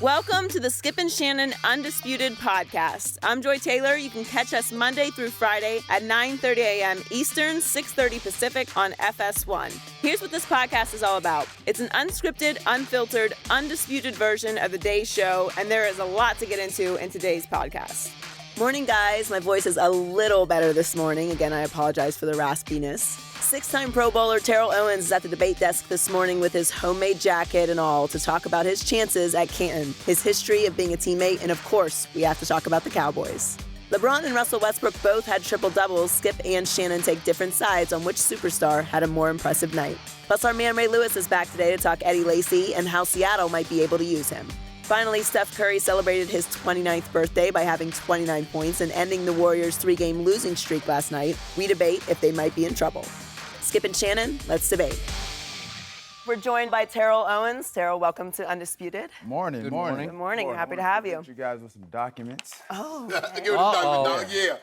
Welcome to the Skip and Shannon Undisputed podcast. I'm Joy Taylor. You can catch us Monday through Friday at 9:30 a.m. Eastern, 6:30 Pacific on FS1. Here's what this podcast is all about. It's an unscripted, unfiltered, undisputed version of the day's show, and there is a lot to get into in today's podcast. Morning, guys. My voice is a little better this morning. Again, I apologize for the raspiness. Six-time Pro Bowler Terrell Owens is at the debate desk this morning with his homemade jacket and all to talk about his chances at Canton, his history of being a teammate, and of course, we have to talk about the Cowboys. LeBron and Russell Westbrook both had triple-doubles. Skip and Shannon take different sides on which superstar had a more impressive night. Plus, our man Ray Lewis is back today to talk Eddie Lacy and how Seattle might be able to use him. Finally, Steph Curry celebrated his 29th birthday by having 29 points and ending the Warriors' three-game losing streak last night. We debate if they might be in trouble. Skip and Shannon, let's debate. We're joined by Terrell Owens. Terrell, welcome to Undisputed. Morning. Good morning. Happy to have you. You guys with some documents. Oh, Give it a document, dog. Yeah.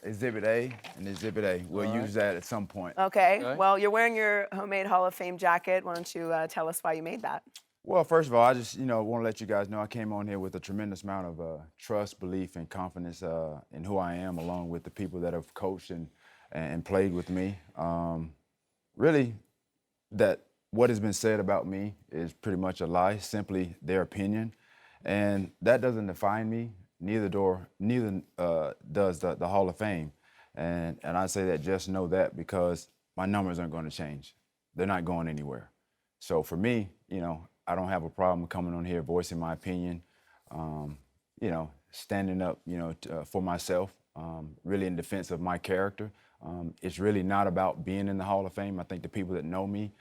Exhibit A and Exhibit A. We'll use that at some point. Okay. Well, you're wearing your homemade Hall of Fame jacket. Why don't you tell us why you made that? Well, first of all, I just want to let you guys know I came on here with a tremendous amount of trust, belief, and confidence in who I am, along with the people that have coached and played with me. Really, that what has been said about me is pretty much a lie, simply their opinion, and that doesn't define me. Neither does the Hall of Fame, and I say that just know that because my numbers aren't going to change. They're not going anywhere. So for me, I don't have a problem coming on here voicing my opinion, standing up, for myself, really in defense of my character. It's really not about being in the Hall of Fame. I think the people that know me,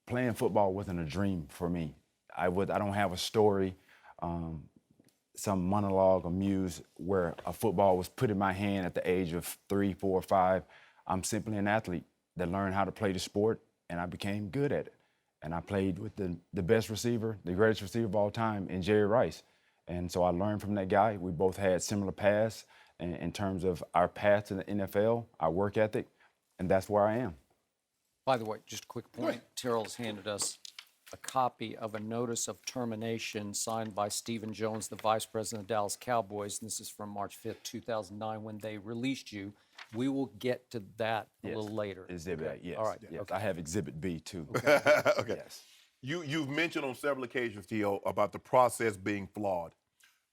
playing football wasn't a dream for me. I don't have a story, some monologue or muse where a football was put in my hand at the age of 3, 4, 5. I'm simply an athlete that learned how to play the sport, and I became good at it. And I played with the best receiver, the greatest receiver of all time, in Jerry Rice. And so I learned from that guy. We both had similar paths in terms of our path to the NFL, our work ethic, and that's where I am. By the way, just a quick point. Terrell's handed us a copy of a notice of termination signed by Stephen Jones, the vice president of Dallas Cowboys. And this is from March 5th, 2009, when they released you. We will get to that a little later. Exhibit A, yes. All right. Yes. Okay. I have Exhibit B, too. Okay. Yes. You've mentioned on several occasions, T.O., about the process being flawed.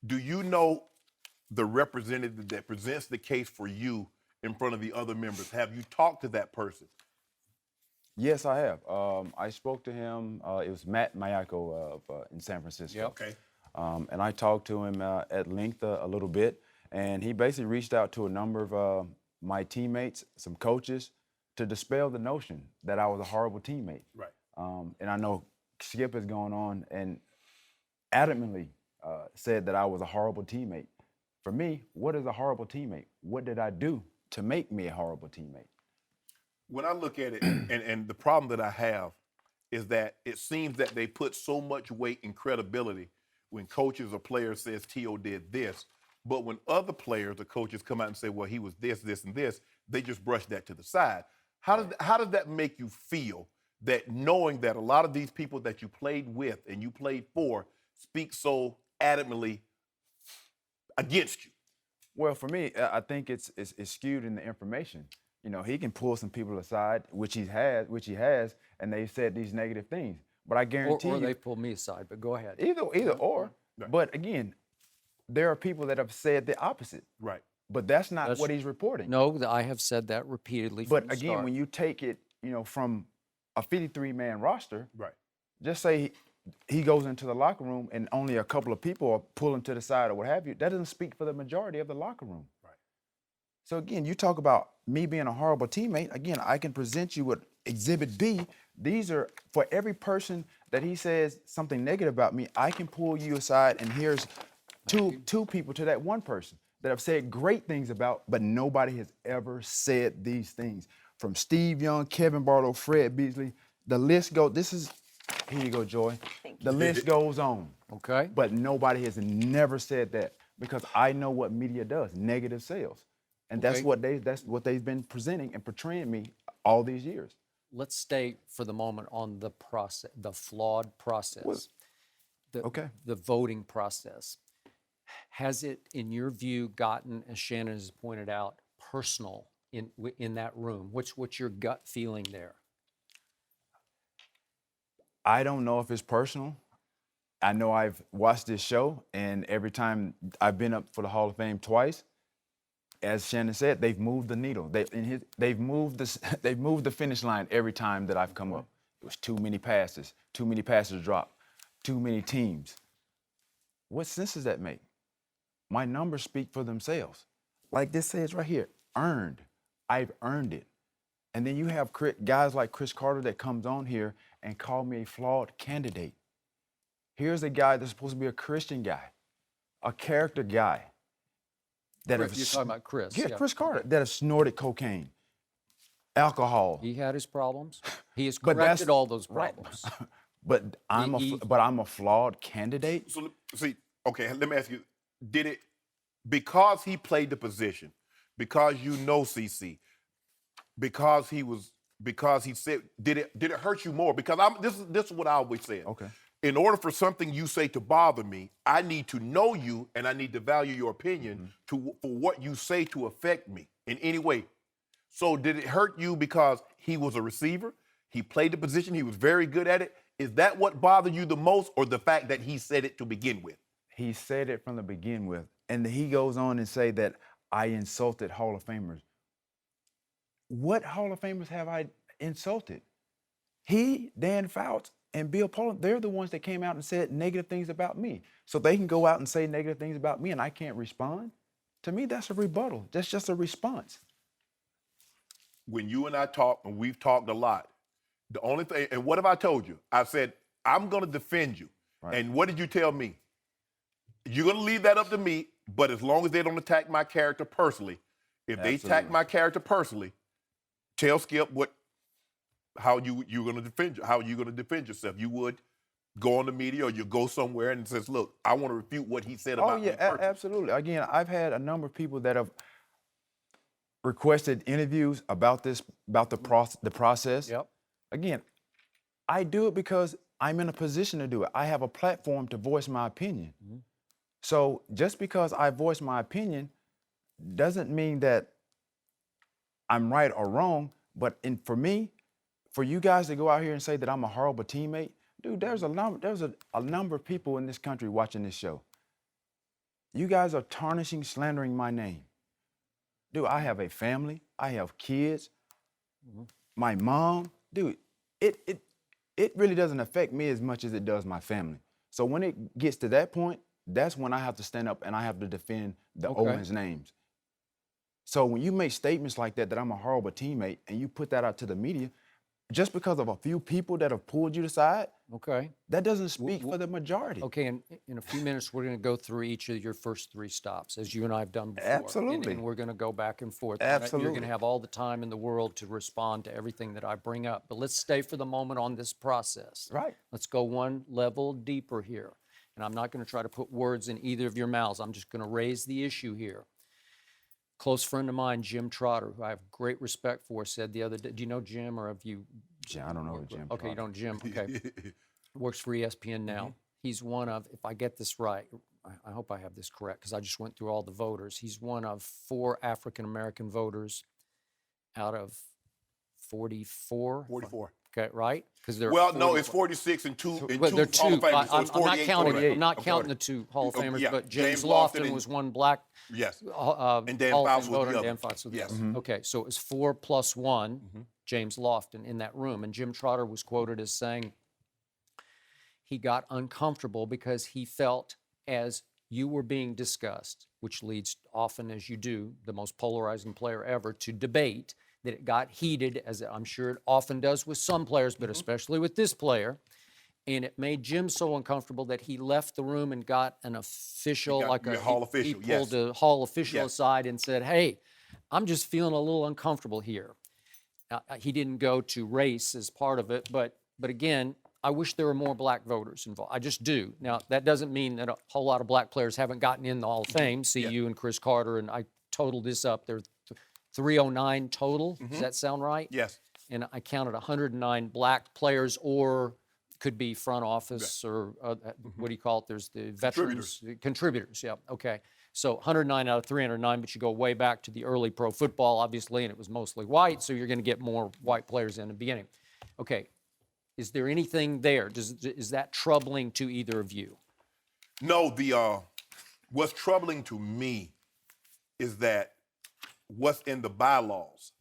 Do you know the representative that presents the case for you in front of the other members? Have you talked to that person? Yes, I have. I spoke to him. It was Matt Mayako in San Francisco. Yep. Okay. And I talked to him at length a little bit, and he basically reached out to a number of my teammates, some coaches, to dispel the notion that I was a horrible teammate. Right. And I know Skip has gone on and adamantly said that I was a horrible teammate. For me, what is a horrible teammate? What did I do to make me a horrible teammate? When I look at it, and the problem that I have is that it seems that they put so much weight and credibility when coaches or players says T.O. did this, but when other players or coaches come out and say, well, he was this, this, and this, they just brush that to the side. How does that make you feel, that knowing that a lot of these people that you played with and you played for speak so adamantly against you? Well, for me, I think it's skewed in the information. He can pull some people aside, which he has, and they've said these negative things. But I guarantee or they pull me aside, but go ahead. Either or. Right. But again, there are people that have said the opposite. Right. But that's not what he's reporting. No, I have said that repeatedly from But the again, start. when you take it, from a 53-man roster, Right. just say he goes into the locker room and only a couple of people are pulling to the side or what have you, that doesn't speak for the majority of the locker room. Right. So again, you talk about me being a horrible teammate. Again, I can present you with Exhibit B. These are, for every person that he says something negative about me, I can pull you aside, and here's two people to that one person that I've said great things about, but nobody has ever said these things. From Steve Young, Kevin Barlow, Fred Beasley, the list goes, here you go, Joy. The list goes on. Okay. But nobody has never said that because I know what media does, negative sales. And that's what they've been presenting and portraying me all these years. Let's stay for the moment on the process, the flawed process. Well, the voting process. Has it, in your view, gotten, as Shannon has pointed out, personal in that room? What's your gut feeling there? I don't know if it's personal. I know I've watched this show, and every time I've been up for the Hall of Fame twice, as Shannon said, they've moved the needle. They've moved the finish line every time that I've come up. It was too many passes dropped, too many teams. What sense does that make? My numbers speak for themselves. Like this says right here, earned. I've earned it. And then you have guys like Chris Carter that comes on here and call me a flawed candidate. Here's a guy that's supposed to be a Christian guy, a character guy. You're talking about Chris. Yeah, Chris Carter, that has snorted cocaine, alcohol. He had his problems. He has corrected all those problems. But I'm a flawed candidate. So see, okay, let me ask you: did it because he played the position, because you know CC, because he said, did it hurt you more? Because this is what I always said. Okay. In order for something you say to bother me, I need to know you and I need to value your opinion for what you say to affect me in any way. So did it hurt you because he was a receiver? He played the position. He was very good at it. Is that what bothered you the most, or the fact that he said it to begin with? He said it from the begin with. And he goes on and say that I insulted Hall of Famers. What Hall of Famers have I insulted? He, Dan Fouts, and Bill Poland, they're the ones that came out and said negative things about me. So they can go out and say negative things about me and I can't respond? To me, that's a rebuttal. That's just a response. When you and I talk, and we've talked a lot, the only thing, and what have I told you? I said, I'm going to defend you. Right. And what did you tell me? You're going to leave that up to me, but as long as they don't attack my character personally, if they attack my character personally, tell Skip how you're going to defend yourself. You would go on the media or you go somewhere and says, look, I want to refute what he said about me personally. Absolutely. Again, I've had a number of people that have requested interviews about the process. Yep. Again, I do it because I'm in a position to do it. I have a platform to voice my opinion. Mm-hmm. So just because I voice my opinion doesn't mean that I'm right or wrong. But for me, for you guys to go out here and say that I'm a horrible teammate, dude, there's a number of people in this country watching this show. You guys are tarnishing, slandering my name. Dude, I have a family. I have kids. Mm-hmm. My mom. Dude, it really doesn't affect me as much as it does my family. So when it gets to that point, that's when I have to stand up and I have to defend the Owens names. So when you make statements like that I'm a horrible teammate, and you put that out to the media, just because of a few people that have pulled you aside, that doesn't speak for the majority. Okay, and in a few minutes, we're going to go through each of your first three stops, as you and I have done before. Absolutely. And we're going to go back and forth. Absolutely. You're going to have all the time in the world to respond to everything that I bring up. But let's stay for the moment on this process. Right. Let's go one level deeper here. And I'm not going to try to put words in either of your mouths. I'm just going to raise the issue here. Close friend of mine, Jim Trotter, who I have great respect for, said the other day, do you know Jim, or have you? Jim, I don't know Jim. Okay, you don't Jim. Okay. Works for ESPN now. Mm-hmm. He's one of, if I get this right, I hope I have this correct because I just went through all the voters. He's one of 4 African-American voters out of 44. 44. Okay, right? Because they're no, it's 46 and two. But they're Hall of Famers, so it's 48. I'm not counting the 2 Hall of Famers, but James Lofton was one black. Yes. And Dan Fouts was the other. Dan Fouts was the Yes. other. Mm-hmm. Okay, so it was 4 plus 1, James Lofton in that room. And Jim Trotter was quoted as saying he got uncomfortable because he felt as you were being discussed, which leads often, as you do, the most polarizing player ever, to debate, that it got heated, as I'm sure it often does with some players, but especially with this player. And it made Jim so uncomfortable that he left the room and got an official, Hall official. He pulled a Hall official aside and said, "Hey, I'm just feeling a little uncomfortable here." He didn't go to race as part of it, but again, I wish there were more black voters involved. I just do. Now, that doesn't mean that a whole lot of black players haven't gotten in the Hall of Fame. See you and Chris Carter, and I totaled this up. There are 309 total. Does that sound right? Yes. And I counted 109 black players or could be front office or what do you call it? There's the veterans. Contributors, yeah, okay. So 109 out of 309, but you go way back to the early pro football, obviously, and it was mostly white, so you're going to get more white players in the beginning. Okay, is there anything there? Is that troubling to either of you? No, what's troubling to me is that what's in the bylaws,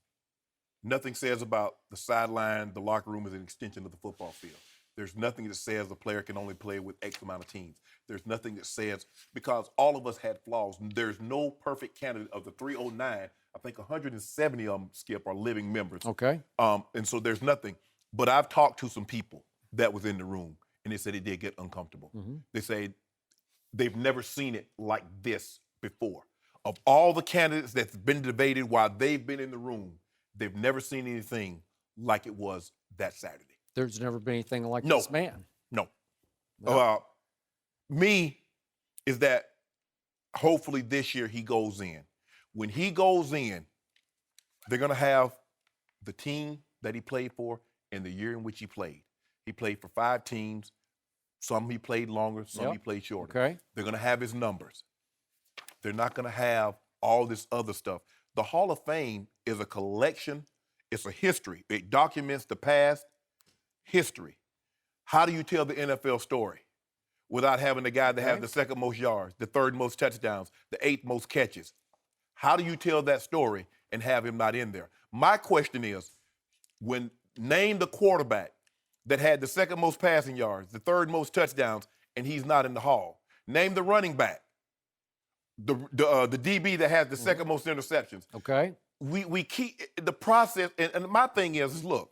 nothing says about the sideline, the locker room is an extension of the football field. There's nothing that says a player can only play with X amount of teams. There's nothing that says, because all of us had flaws, there's no perfect candidate of the 309. I think 170 of them, Skip, are living members. Okay. And so there's nothing. But I've talked to some people that was in the room, and they said it did get uncomfortable. They say they've never seen it like this before. Of all the candidates that's been debated while they've been in the room, they've never seen anything like it was that Saturday. There's never been anything like this man. No. Me is that hopefully this year he goes in. When he goes in, they're going to have the team that he played for and the year in which he played. He played for 5 teams. Some he played longer, some he played shorter. Okay. They're going to have his numbers. They're not going to have all this other stuff. The Hall of Fame is a collection. It's a history. It documents the past history. How do you tell the NFL story without having the guy that has the second most yards, the third most touchdowns, the 8th most catches? How do you tell that story and have him not in there? My question is, name the quarterback that had the second most passing yards, the third most touchdowns, and he's not in the Hall. Name the running back, the DB that has the second most interceptions. Okay. We keep the process, and my thing is, look,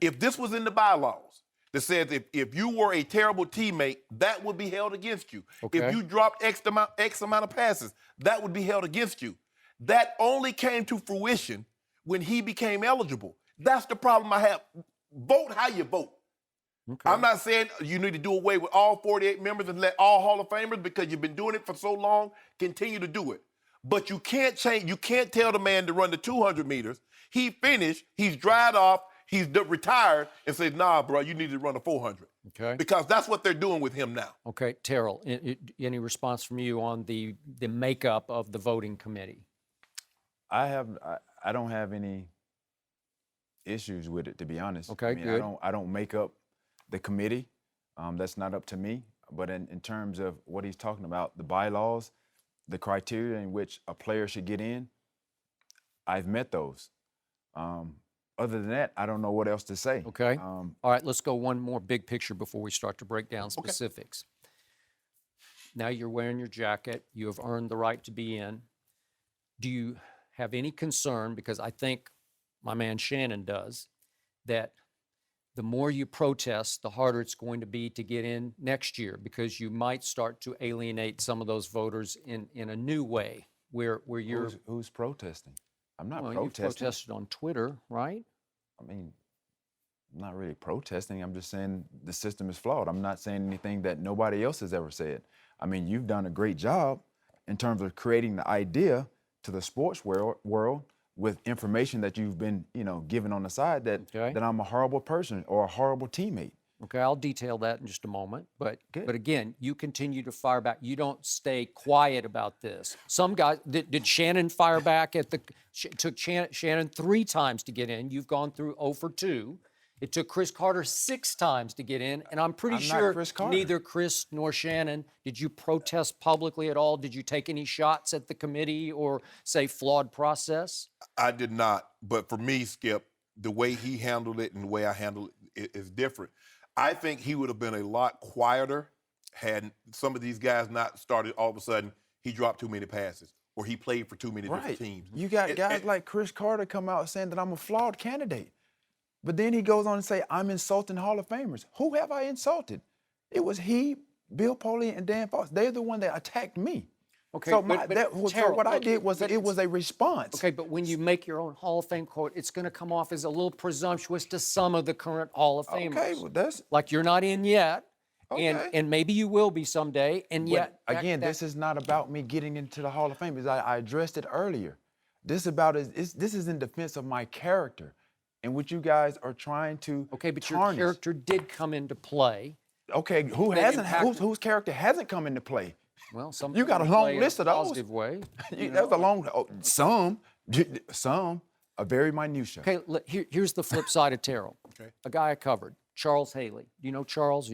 if this was in the bylaws that says if you were a terrible teammate, that would be held against you. Okay. If you dropped X amount of passes, that would be held against you. That only came to fruition when he became eligible. That's the problem I have. Vote how you vote. Okay. I'm not saying you need to do away with all 48 members and let all Hall of Famers, because you've been doing it for so long, continue to do it. But you can't tell the man to run the 200 meters. He finished, he's dried off, he's retired, and say, nah, bro, you need to run a 400. Okay. Because that's what they're doing with him now. Okay, Terrell, any response from you on the makeup of the voting committee? I don't have any issues with it, to be honest. Okay, good. I don't make up the committee. That's not up to me. But in terms of what he's talking about, the bylaws, the criteria in which a player should get in, I've met those. Other than that, I don't know what else to say. Okay. All right, let's go one more big picture before we start to break down specifics. Now you're wearing your jacket. You have earned the right to be in. Do you have any concern, because I think my man Shannon does, that the more you protest, the harder it's going to be to get in next year, because you might start to alienate some of those voters in a new way where you're... Who's protesting? I'm not Well, protesting. you protested on Twitter, right? I mean, I'm not really protesting. I'm just saying the system is flawed. I'm not saying anything that nobody else has ever said. I mean, you've done a great job in terms of creating the idea to the sports world with information that you've been, given on the side that I'm a horrible person or a horrible teammate. Okay, I'll detail that in just a moment. But again, you continue to fire back. You don't stay quiet about this. Some guys, did Shannon fire back it took Shannon 3 times to get in. You've gone through 0 for 2. It took Chris Carter 6 times to get in, and I'm pretty sure neither Chris nor Shannon, did you protest publicly at all? Did you take any shots at the committee or say flawed process? I did not, but for me, Skip, the way he handled it and the way I handled it is different. I think he would have been a lot quieter had some of these guys not started all of a sudden, he dropped too many passes or he played for too many different teams. You got guys like Chris Carter come out saying that I'm a flawed candidate. But then he goes on to say, I'm insulting Hall of Famers. Who have I insulted? It was he, Bill Polian, and Dan Fox. They're the one that attacked me. Okay, so, Terrell, what I did was it was a response. Okay, but when you make your own Hall of Fame quote, it's going to come off as a little presumptuous to some of the current Hall of Famers. Okay, well, that's... Like you're not in yet, okay. and maybe you will be someday, and yet... Again, this is not about me getting into the Hall of Fame. I addressed it earlier. This is in defense of my character in which you guys are trying to Okay, but your tarnish. character did come into play. Okay, whose character hasn't come into play? Well, some You got a people long play in list of those. positive way. That's a long. Some are very minutia. Okay, here's the flip side of Terrell. Okay. A guy I covered, Charles Haley. Do you know Charles?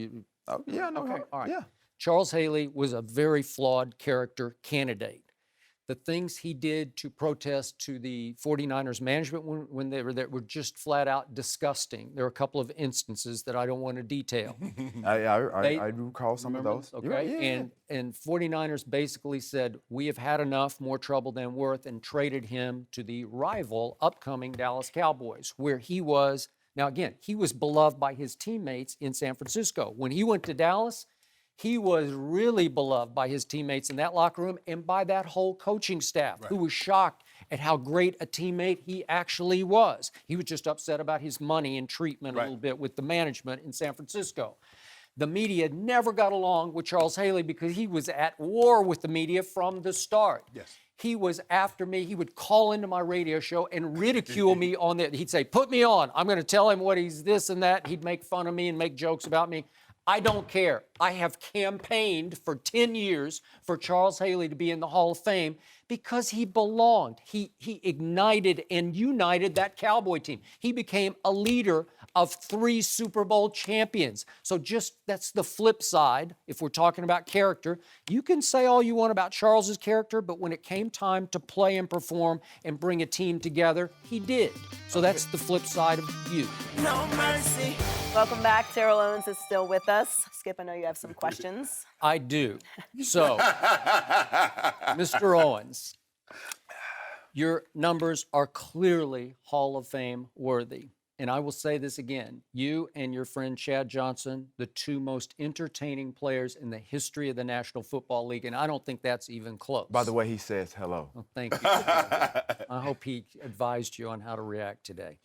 Oh, yeah, no, Okay, all right. yeah. Charles Haley was a very flawed character candidate. The things he did to protest to the 49ers management when they were there were just flat out disgusting. There are a couple of instances that I don't want to detail. I do recall some of Remember? those. Okay, Yeah. and 49ers basically said, we have had enough, more trouble than worth, and traded him to the rival upcoming Dallas Cowboys, where he was. Now, again, he was beloved by his teammates in San Francisco. When he went to Dallas, he was really beloved by his teammates in that locker room and by that whole coaching staff, who was shocked at how great a teammate he actually was. He was just upset about his money and treatment a little bit with the management in San Francisco. The media never got along with Charles Haley because he was at war with the media from the start. Yes. He was after me. He would call into my radio show and ridicule me on that. He'd say, put me on. I'm going to tell him what he's this and that. He'd make fun of me and make jokes about me. I don't care. I have campaigned for 10 years for Charles Haley to be in the Hall of Fame because he belonged. He ignited and united that Cowboy team. He became a leader of 3 Super Bowl champions. So that's the flip side. If we're talking about character, you can say all you want about Charles's character, but when it came time to play and perform and bring a team together, he did. So that's the flip side of you. No mercy. Welcome back. Terrell Owens is still with us. Skip, I know you have some questions. I do. So, Mr. Owens, your numbers are clearly Hall of Fame worthy. And I will say this again, you and your friend Chad Johnson, the 2 most entertaining players in the history of the National Football League, and I don't think that's even close. By the way, he says hello. Well, thank you. I hope he advised you on how to react today.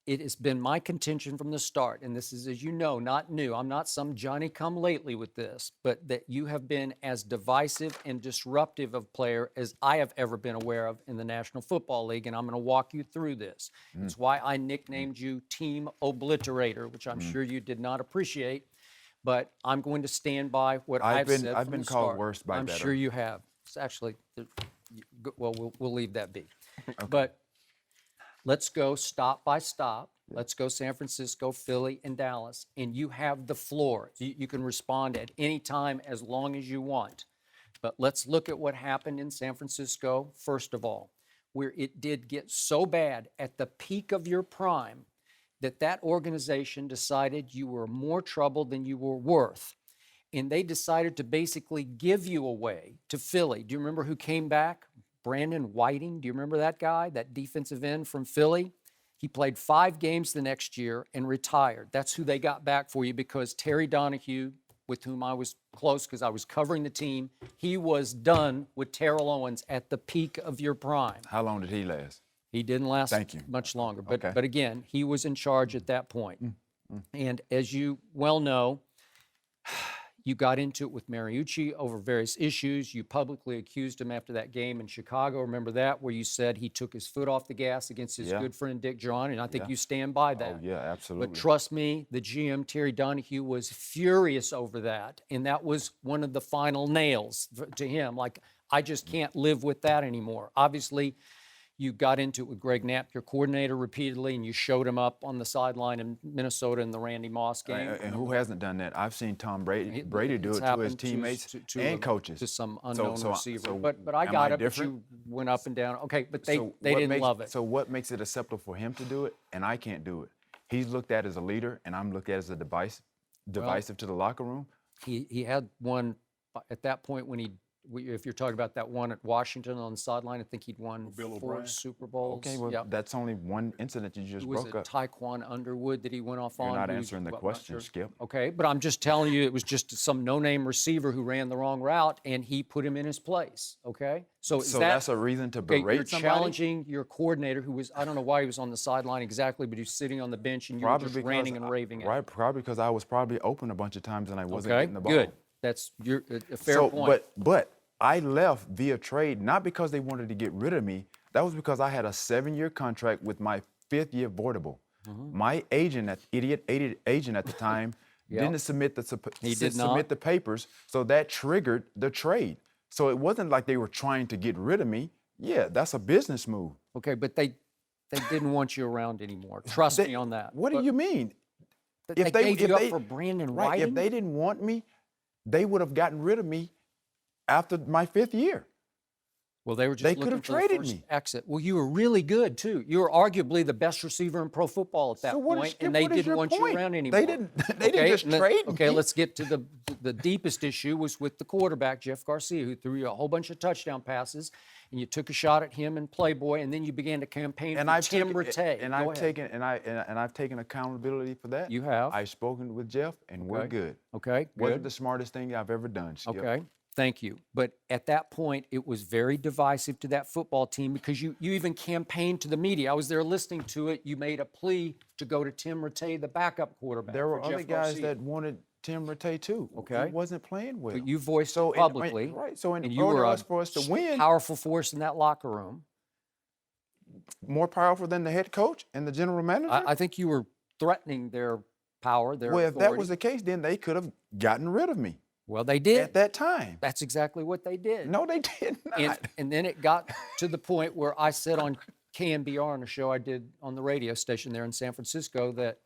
It has been my contention from the start, and this is, as you know, not new. I'm not some Johnny-come-lately with this, but that you have been as divisive and disruptive of player as I have ever been aware of in the National Football League, and I'm going to walk you through this. It's why I nicknamed you Team Obliterator, which I'm sure you did not appreciate, but I'm going to stand by what I've said I've from been the called start. worse by I'm better. sure you have. It's actually, well, we'll leave that be. But let's go stop by stop. Let's go San Francisco, Philly, and Dallas. And you have the floor. You can respond at any time as long as you want. But let's look at what happened in San Francisco, first of all, where it did get so bad at the peak of your prime that organization decided you were more trouble than you were worth. And they decided to basically give you away to Philly. Do you remember who came back? Brandon Whiting. Do you remember that guy, that defensive end from Philly? He played 5 games the next year and retired. That's who they got back for you because Terry Donahue, with whom I was close because I was covering the team, he was done with Terrell Owens at the peak of your prime. How long did he last? He didn't last Thank you. much longer. But, Okay. but again, he was in charge at that point. And as you well know, you got into it with Mariucci over various issues. You publicly accused him after that game in Chicago. Remember that, where you said he took his foot off the gas against his good friend Dick John, and I think you stand by that. Oh, yeah, absolutely. But trust me, the GM, Terry Donahue, was furious over that, and that was one of the final nails to him. Like, I just can't live with that anymore. Obviously, you got into it with Greg Knapp, your coordinator, repeatedly, and you showed him up on the sideline in Minnesota in the Randy Moss game. And who hasn't done that? I've seen Tom Brady do it to his happened teammates to and coaches. to some unknown receiver. so but I am got I it. different? But you went up and down. Okay, but they So didn't makes- love it. So what makes it acceptable for him to do it and I can't do it? He's looked at as a leader and I'm looked at as a divisive to the locker room. He had one at that point when if you're talking about that one at Washington on the sideline, I think he'd won Bill 4 O'Brien? Super Bowls. Okay, well, Yep. that's only one incident you just Who was broke it? up. Taekwon Underwood that he went off on. You're not who's- answering the I'm not question, sure. Skip. Okay, but I'm just telling you, it was just some no-name receiver who ran the wrong route, and he put him in his place. Okay, so is So that, that's a reason to okay, berate you're somebody? challenging your coordinator, who was, I don't know why he was on the sideline exactly, but he was sitting on the bench, and you were just ranting and raving at him. Right, probably because I was probably open a bunch of times and I wasn't Okay, getting the ball. good. That's a fair point. But I left via trade, not because they wanted to get rid of me. That was because I had a 7-year contract with my fifth year voidable. My agent, idiot agent at the time, didn't submit the papers, so that triggered the trade. So it wasn't like they were trying to get rid of me. Yeah, that's a business move. Okay, but they didn't want you around anymore. Trust me on that. What do you mean? They gave you up for Brandon Whiting? If they didn't want me, they would have gotten rid of me after my fifth year. Well, they were just They could looking have for the traded first me. exit. Well, you were really good, too. You were arguably the best receiver in pro football at that point, and they didn't want you around anymore. They didn't just trade me. Okay, let's get to the deepest issue was with the quarterback, Jeff Garcia, who threw you a whole bunch of touchdown passes, and you took a shot at him in Playboy, and then you began to campaign for Tim Rattay. And I've taken accountability for that. You have. I've spoken with Jeff, and we're good. Okay, good. Wasn't the smartest thing I've ever done, Skip. Okay, thank you. But at that point, it was very divisive to that football team because you even campaigned to the media. I was there listening to it. You made a plea to go to Tim Rattay, the backup quarterback. There were for other Jeff guys Garcia. that wanted Tim Rattay too. Okay. He wasn't playing well. But you voiced it publicly. So in and you order were for us to win, powerful force in that locker room. more powerful than the head coach and the general manager? I think you were threatening their power, their well, if authority. that was the case, then they could have gotten rid of me Well, they did. at that time. That's exactly what they did. No, they did not. And then it got to the point where I said on KNBR on a show I did on the radio station there in San Francisco that,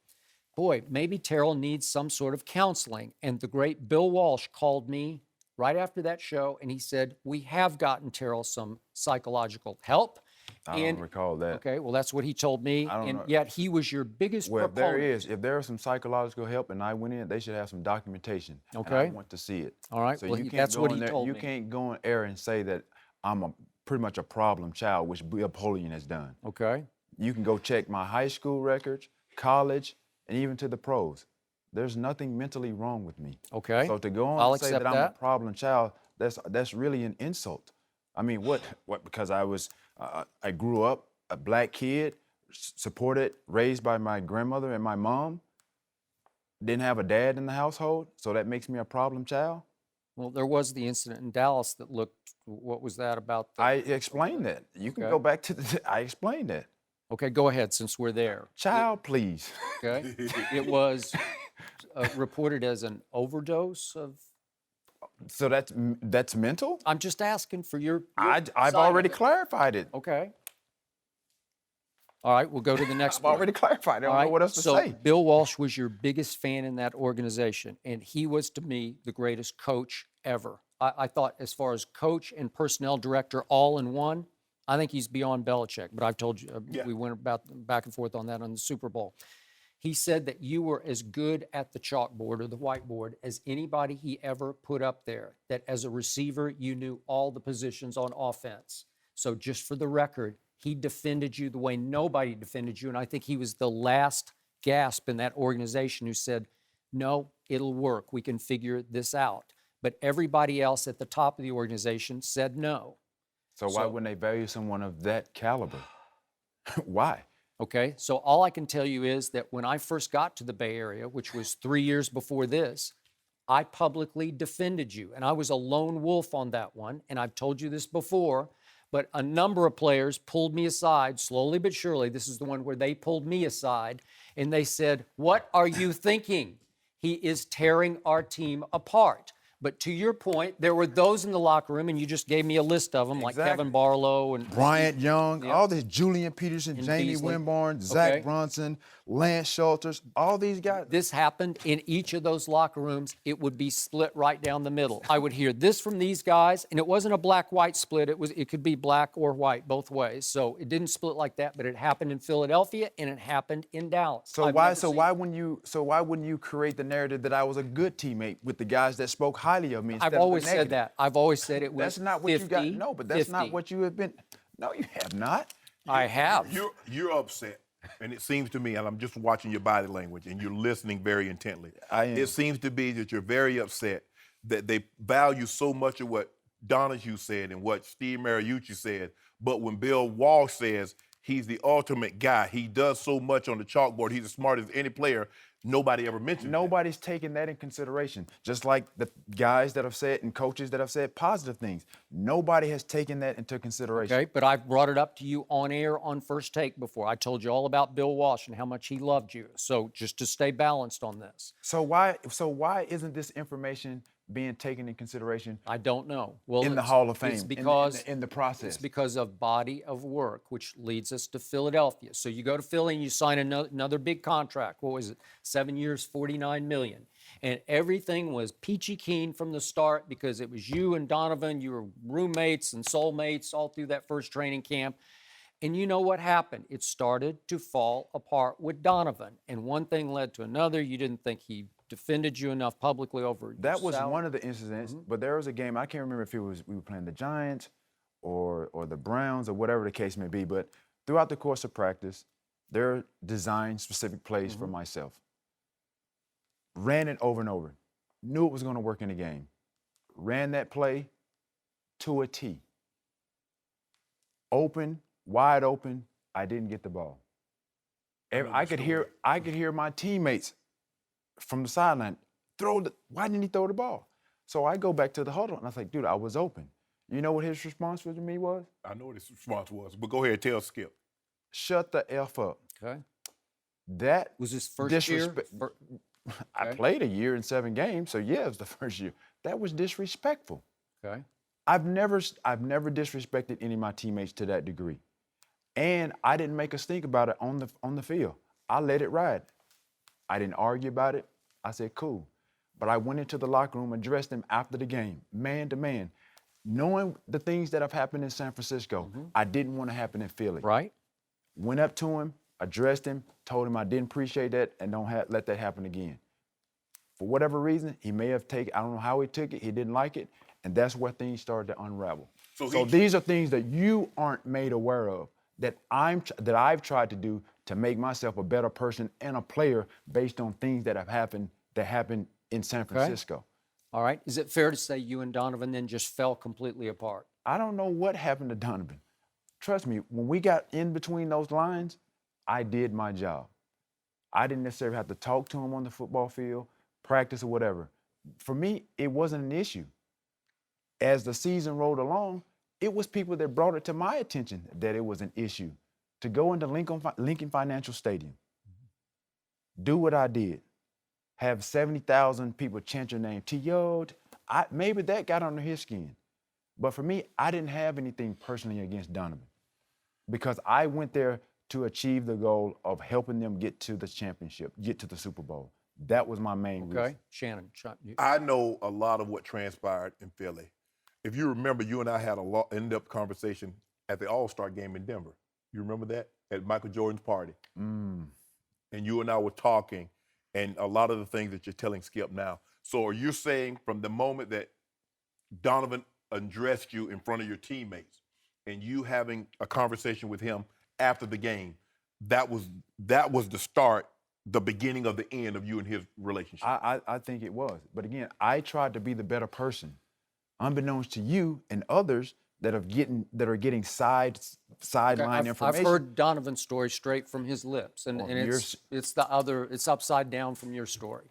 boy, maybe Terrell needs some sort of counseling. And the great Bill Walsh called me right after that show, and he said, we have gotten Terrell some psychological help. I don't recall that. Okay, well, that's what he told me. I don't and know. yet he was your biggest Well, proponent. if there is some psychological help and I went in, they should have some documentation. And Okay. I want to see it. All right, So well, you can't that's go what in he there, told you me. can't go on air and say that I'm pretty much a problem child, which Bill Polian has done. Okay. You can go check my high school records, college, and even to the pros. There's nothing mentally wrong with me. Okay. So to go on I'll and say accept that I'm that. a problem child, that's really an insult. I mean, what? Because I grew up a black kid, supported, raised by my grandmother and my mom, didn't have a dad in the household, so that makes me a problem child? Well, there was the incident in Dallas that looked, what was that about? I explained that. You can Okay. go back to I explained that. Okay, go ahead, since we're there. Child, please. Okay. It was reported as an overdose of. So that's mental? I'm just asking for your I've side already of it. clarified it. Okay. All right, we'll go to the next I've one. already clarified it. I All don't right, know what else to so say. Bill Walsh was your biggest fan in that organization, and he was, to me, the greatest coach ever. I thought as far as coach and personnel director all in one, I think he's beyond Belichick, but I've told you, we went about back and forth on that on the Super Bowl. He said that you were as good at the chalkboard or the whiteboard as anybody he ever put up there, that as a receiver, you knew all the positions on offense. So just for the record, he defended you the way nobody defended you, and I think he was the last gasp in that organization who said, no, it'll work. We can figure this out. But everybody else at the top of the organization said no. So why wouldn't they value someone of that caliber? Why? Okay, so all I can tell you is that when I first got to the Bay Area, which was 3 years before this, I publicly defended you. And I was a lone wolf on that one. And I've told you this before, but a number of players pulled me aside, slowly but surely. This is the one where they pulled me aside, and they said, what are you thinking? He is tearing our team apart. But to your point, there were those in the locker room, and you just gave me a list of them, like Kevin Barlow and Bryant Young, all this, Julian Peterson, And Jamie Beasley. Winborn, Zach Okay. Bronson, Lance Schulters, all these guys. This happened in each of those locker rooms. It would be split right down the middle. I would hear this from these guys, and it wasn't a black-white split. It could be black or white both ways. So it didn't split like that, but it happened in Philadelphia and it happened in Dallas. So why wouldn't you create the narrative that I was a good teammate with the guys that spoke highly of me? I've always said that. I've always said it was That's not what 50, you got. No, but that's 50. not what you have been. No, you have not. I have. You're upset, and it seems to me, and I'm just watching your body language, and you're listening very intently. I am. It seems to be that you're very upset that they value so much of what Donahue said and what Steve Mariucci said, but when Bill Walsh says he's the ultimate guy, he does so much on the chalkboard, he's as smart as any player, Nobody ever mentioned that. Nobody's taking that in consideration. Just like the guys that have said and coaches that have said positive things. Nobody has taken that into consideration. Okay, but I've brought it up to you on air on First Take before. I told you all about Bill Walsh and how much he loved you. So just to stay balanced on this. So why isn't this information being taken in consideration I don't know. Well, in the Hall of Fame, It's because in the process? It's because of body of work, which leads us to Philadelphia. So you go to Philly and you sign another big contract. What was it? 7 years, $49 million. And everything was peachy keen from the start because it was you and Donovan. You were roommates and soulmates all through that first training camp. And you know what happened? It started to fall apart with Donovan. And one thing led to another. You didn't think he defended you enough publicly over That was salary. one of the incidents, but there was a game, I can't remember if we were playing the Giants or the Browns or whatever the case may be, but throughout the course of practice, there designed specific plays for myself. Ran it over and over. Knew it was going to work in the game. Ran that play to a T. Open, wide open, I didn't get the ball. I could hear my teammates from the sideline, why didn't he throw the ball? So I go back to the huddle and I was like, dude, I was open. You know what his response to me was? I know what his response was, but go ahead, tell Skip. Shut the F up. Okay. That Was his first year? I played a year and 7 games, so yeah, it was the first year. That was disrespectful. Okay. I've never disrespected any of my teammates to that degree. And I didn't make a stink about it on the field. I let it ride. I didn't argue about it. I said, cool. But I went into the locker room, addressed them after the game, man to man. Knowing the things that have happened in San Francisco, I didn't want to happen in Philly. Right. Went up to him, addressed him, told him I didn't appreciate that and don't let that happen again. For whatever reason, he may have taken, I don't know how he took it, he didn't like it, and that's where things started to unravel. So these are things that you aren't made aware of that I've tried to do to make myself a better person and a player based on things that happened in San Francisco. All right. Is it fair to say you and Donovan then just fell completely apart? I don't know what happened to Donovan. Trust me, when we got in between those lines, I did my job. I didn't necessarily have to talk to him on the football field, practice or whatever. For me, it wasn't an issue. As the season rolled along, it was people that brought it to my attention that it was an issue. To go into Lincoln Financial Stadium, do what I did, have 70,000 people chant your name, T.O., maybe that got under his skin. But for me, I didn't have anything personally against Donovan because I went there to achieve the goal of helping them get to the championship, get to the Super Bowl. That was my main reason. Okay. Shannon. I know a lot of what transpired in Philly. If you remember, you and I had a in-depth conversation at the All-Star game in Denver. You remember that? At Michael Jordan's party. And you and I were talking, and a lot of the things that you're telling Skip now. So are you saying from the moment that Donovan addressed you in front of your teammates and you having a conversation with him after the game, that was the start, the beginning of the end of you and his relationship? I think it was. But again, I tried to be the better person. Unbeknownst to you and others that are getting sideline information. I've heard Donovan's story straight from his lips, and it's upside down from your story.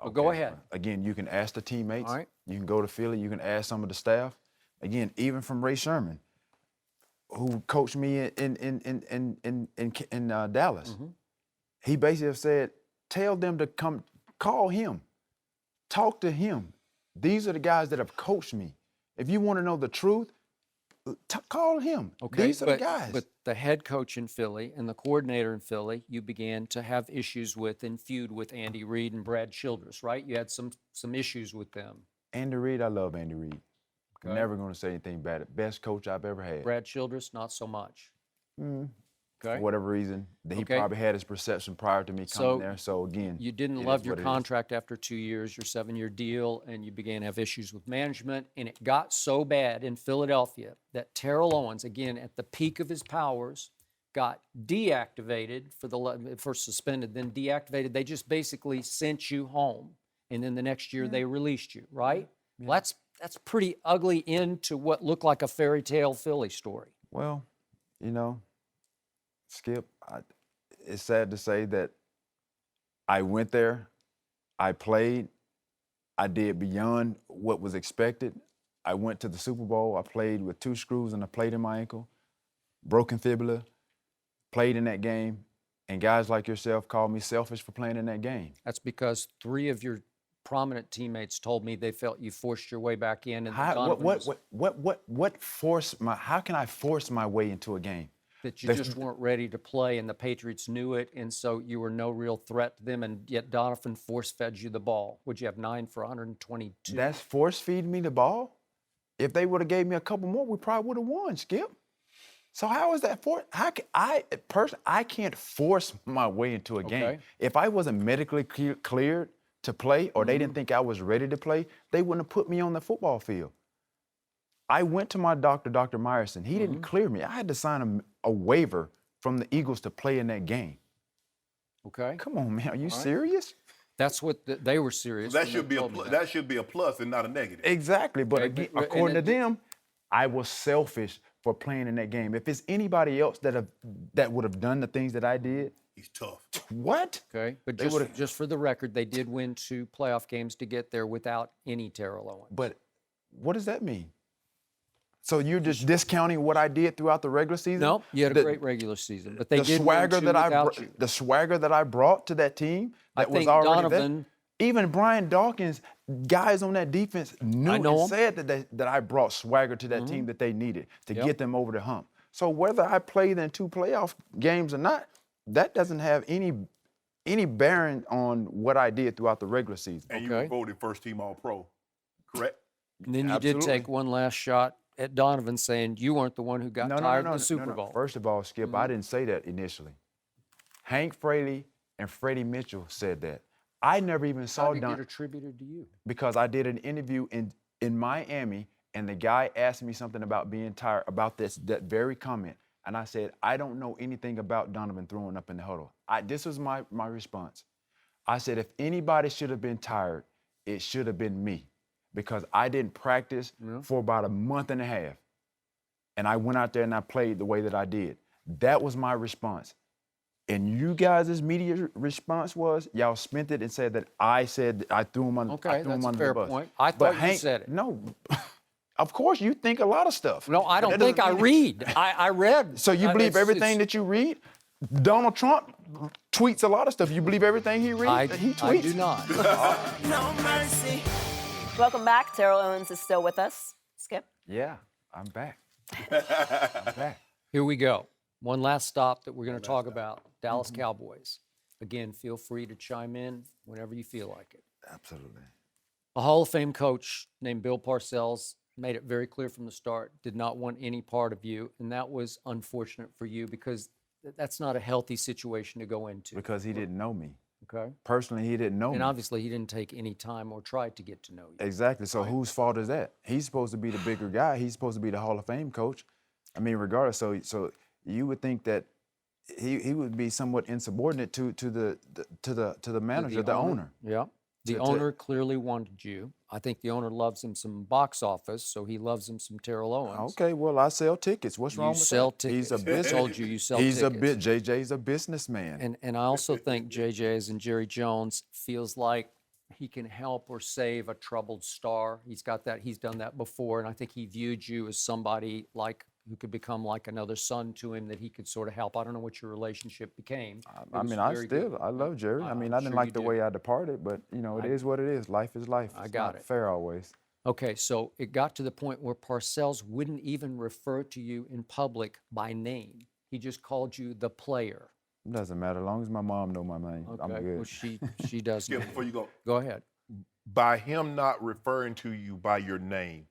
But go ahead. Again, you can ask the teammates. All right. You can go to Philly. You can ask some of the staff. Again, even from Ray Sherman, who coached me in Dallas. He basically said, "Tell them to come, call him, talk to him. These are the guys that have coached me. If you want to know the truth, call him. Okay, These are the guys." But the head coach in Philly and the coordinator in Philly, you began to have issues with and feud with Andy Reid and Brad Childress, right? You had some issues with them. Andy Reid, I love Andy Reid. Okay. Never going to say anything bad. Best coach I've ever had. Brad Childress, not so much. Okay. For whatever reason, he probably had his perception prior to me coming there. So again, you didn't love your contract after 2 years, your 7-year deal, and you began to have issues with management. And it got so bad in Philadelphia that Terrell Owens, again at the peak of his powers, got deactivated first suspended, then deactivated. They just basically sent you home, and then the next year they released you. Right? Yeah. Well, that's pretty ugly end to what looked like a fairy tale Philly story. Well, you know, Skip, it's sad to say that I went there, I played, I did beyond what was expected. I went to the Super Bowl, I played with 2 screws and a plate in my ankle, broken fibula, played in that game, and guys like yourself called me selfish for playing in that game. That's because 3 of your prominent teammates told me they felt you forced your way back in. And How can I force my way into a game? That you just weren't ready to play, and the Patriots knew it, and so you were no real threat to them, and yet Donovan force-fed you the ball. Would you have 9 for 122? That's force-feeding me the ball? If they would have gave me a couple more, we probably would have won, Skip. So how is that for? How can I can't force my way into a game. Okay. If I wasn't medically cleared to play, or they didn't think I was ready to play, they wouldn't have put me on the football field. I went to my doctor, Dr. Myerson. He didn't clear me. I had to sign a waiver from the Eagles to play in that game. Okay. Come on, man. Are you serious? That's what they were serious. That when should they be told me that. that should be a plus and not a negative. Exactly. But Okay, again, but- according to and them, I was selfish for playing in that game. If it's anybody else that would have done the things that I did, He's tough. what? Okay, but They would've- just for the record, they did win 2 playoff games to get there without any Terrell Owens. But what does that mean? So you're just discounting what I did throughout the regular season? No, you had a great regular season, but they did win 2 without you. The swagger that I brought to that team that was think already there. Donovan- Even Brian Dawkins, guys on that defense knew I know and him. said that I brought swagger to that team that they needed to get them over the hump. So whether I played in 2 playoff games or not, that doesn't have any bearing on what I did throughout the regular season. And you were voted first team All-Pro, correct? And then you did take one last shot at Donovan, saying you weren't the one who got tired of the Super Bowl. First of all, Skip, I didn't say that initially. Hank Fraley and Freddie Mitchell said that. I never even saw How did it get Donovan attributed to you? because I did an interview in Miami, and the guy asked me something about being tired, about that very comment. And I said, I don't know anything about Donovan throwing up in the huddle. This was my response. I said, if anybody should have been tired, it should have been me, because I didn't practice for about a month and a half. And I went out there and I played the way that I did. That was my response. And you guys' media response was, y'all spent it and said that I threw him under, Okay, I threw him that's a under fair the bus. point. I But thought you Hank, said it. No, of course you think a lot of stuff. No, I But don't that think I doesn't mean- read. I read. So you believe it's- everything that you read? Donald Trump tweets a lot of stuff. You believe everything he reads? He tweets. I do not. No mercy. Welcome back. Terrell Owens is still with us. Skip. Yeah, I'm back. I'm back. Here we go. One last stop that we're going to talk about, Dallas Cowboys. Again, feel free to chime in whenever you feel like it. Absolutely. A Hall of Fame coach named Bill Parcells made it very clear from the start, did not want any part of you, and that was unfortunate for you because that's not a healthy situation to go into. Because he didn't know me. Okay. Personally, he didn't know And me. obviously, he didn't take any time or try to get to know you. Exactly. So whose fault is that? He's supposed to be the bigger guy. He's supposed to be the Hall of Fame coach. I mean, regardless. So you would think that he would be somewhat insubordinate to the manager, the owner. Yeah. The owner clearly wanted you. I think the owner loves him some box office, so he loves him some Terrell Owens. Okay, well, I sell tickets. What's wrong with sell that? He's a tickets. business. I told you you sell He's tickets. JJ's a businessman. And I also think JJ's and Jerry Jones feels like he can help or save a troubled star. He's got that. He's done that before, and I think he viewed you as somebody like who could become like another son to him that he could sort of help. I don't know what your relationship became. I mean, I love Jerry. I mean, I didn't sure like you the did. way I departed, but you know, it is what it is. Life is life. I It's got not it. fair always. Okay, so it got to the point where Parcells wouldn't even refer to you in public by name. He just called you the player. It doesn't matter. As long as my mom know my name, Okay, I'm good. well, she does. Skip, know. before you go, Go ahead. by him not referring to you by your name,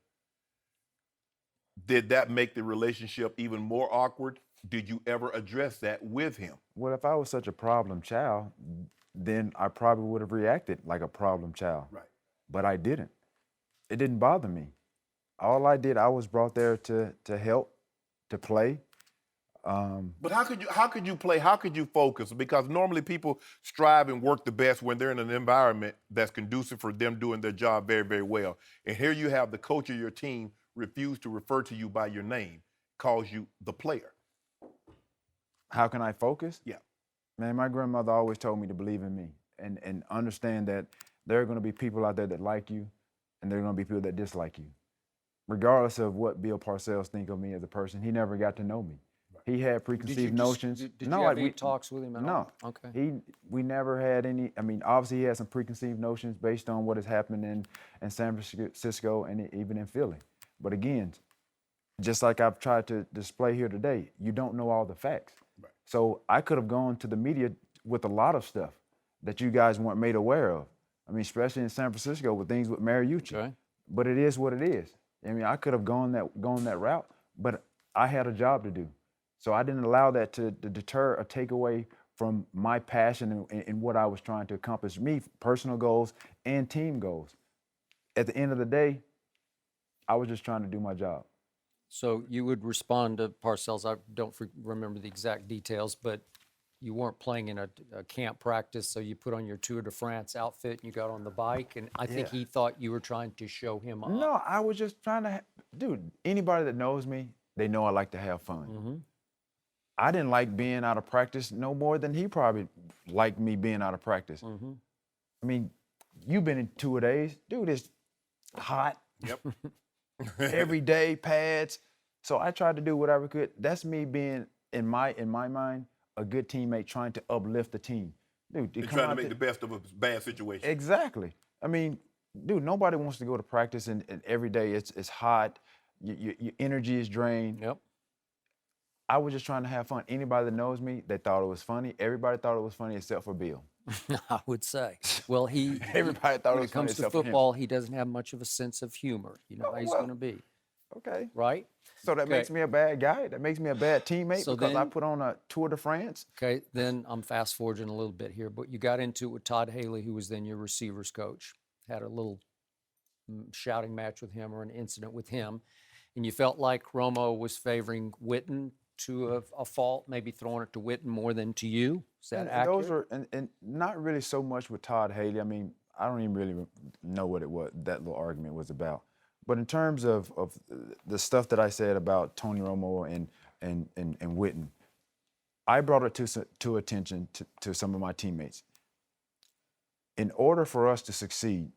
did that make the relationship even more awkward? Did you ever address that with him? Well, if I was such a problem child, then I probably would have reacted like a problem child. Right. But I didn't. It didn't bother me. All I did, I was brought there to help, to play. But how could you play? How could you focus? Because normally people strive and work the best when they're in an environment that's conducive for them doing their job very, very well. And here you have the coach of your team refuse to refer to you by your name, calls you the player. How can I focus? Yeah. Man, my grandmother always told me to believe in me. and understand that there are going to be people out there that like you, and there are going to be people that dislike you. Regardless of what Bill Parcells think of me as a person, he never got to know me. He had preconceived notions. Did you have any talks with him at all? No. Okay. We never had any. I mean, obviously he had some preconceived notions based on what has happened in San Francisco and even in Philly. But again, just like I've tried to display here today, you don't know all the facts. Right. So I could have gone to the media with a lot of stuff that you guys weren't made aware of. I mean, especially in San Francisco with things with Mariucci. Okay. But it is what it is. I mean, I could have gone that route, but I had a job to do. So I didn't allow that to deter or take away from my passion and what I was trying to accomplish, me, personal goals and team goals. At the end of the day, I was just trying to do my job. So you would respond to Parcells. I don't remember the exact details, but you weren't playing in a camp practice, so you put on your Tour de France outfit and you got on the bike, and I think he thought you were trying to show him off. No, I was just trying to, dude, anybody that knows me, they know I like to have fun. Mm-hmm. I didn't like being out of practice no more than he probably liked me being out of practice. Mm-hmm. I mean, you've been in 2 days. Dude, it's hot. Yep. Every day, pads. So I tried to do whatever I could. That's me being, in my mind, a good teammate trying to uplift the team. Dude, you're trying to make the best of a bad situation. Exactly. I mean, dude, nobody wants to go to practice and every day it's hot. Your energy is drained. Yep. I was just trying to have fun. Anybody that knows me, they thought it was funny. Everybody thought it was funny except for Bill. I would say. Well, everybody thought it was funny except for him. When it comes to football, he doesn't have much of a sense of humor. You know how he's going to be. Okay. Right? So that makes me a bad guy? That makes me a bad teammate because I put on a Tour de France? Okay, then I'm fast forwarding a little bit here, but you got into it with Todd Haley, who was then your receivers coach. Had a little shouting match with him or an incident with him, and you felt like Romo was favoring Witten to a fault, maybe throwing it to Witten more than to you. Is that accurate? Those were, and not really so much with Todd Haley. I mean, I don't even really know what that little argument was about. But in terms of the stuff that I said about Tony Romo and Witten, I brought it to attention to some of my teammates. In order for us to succeed,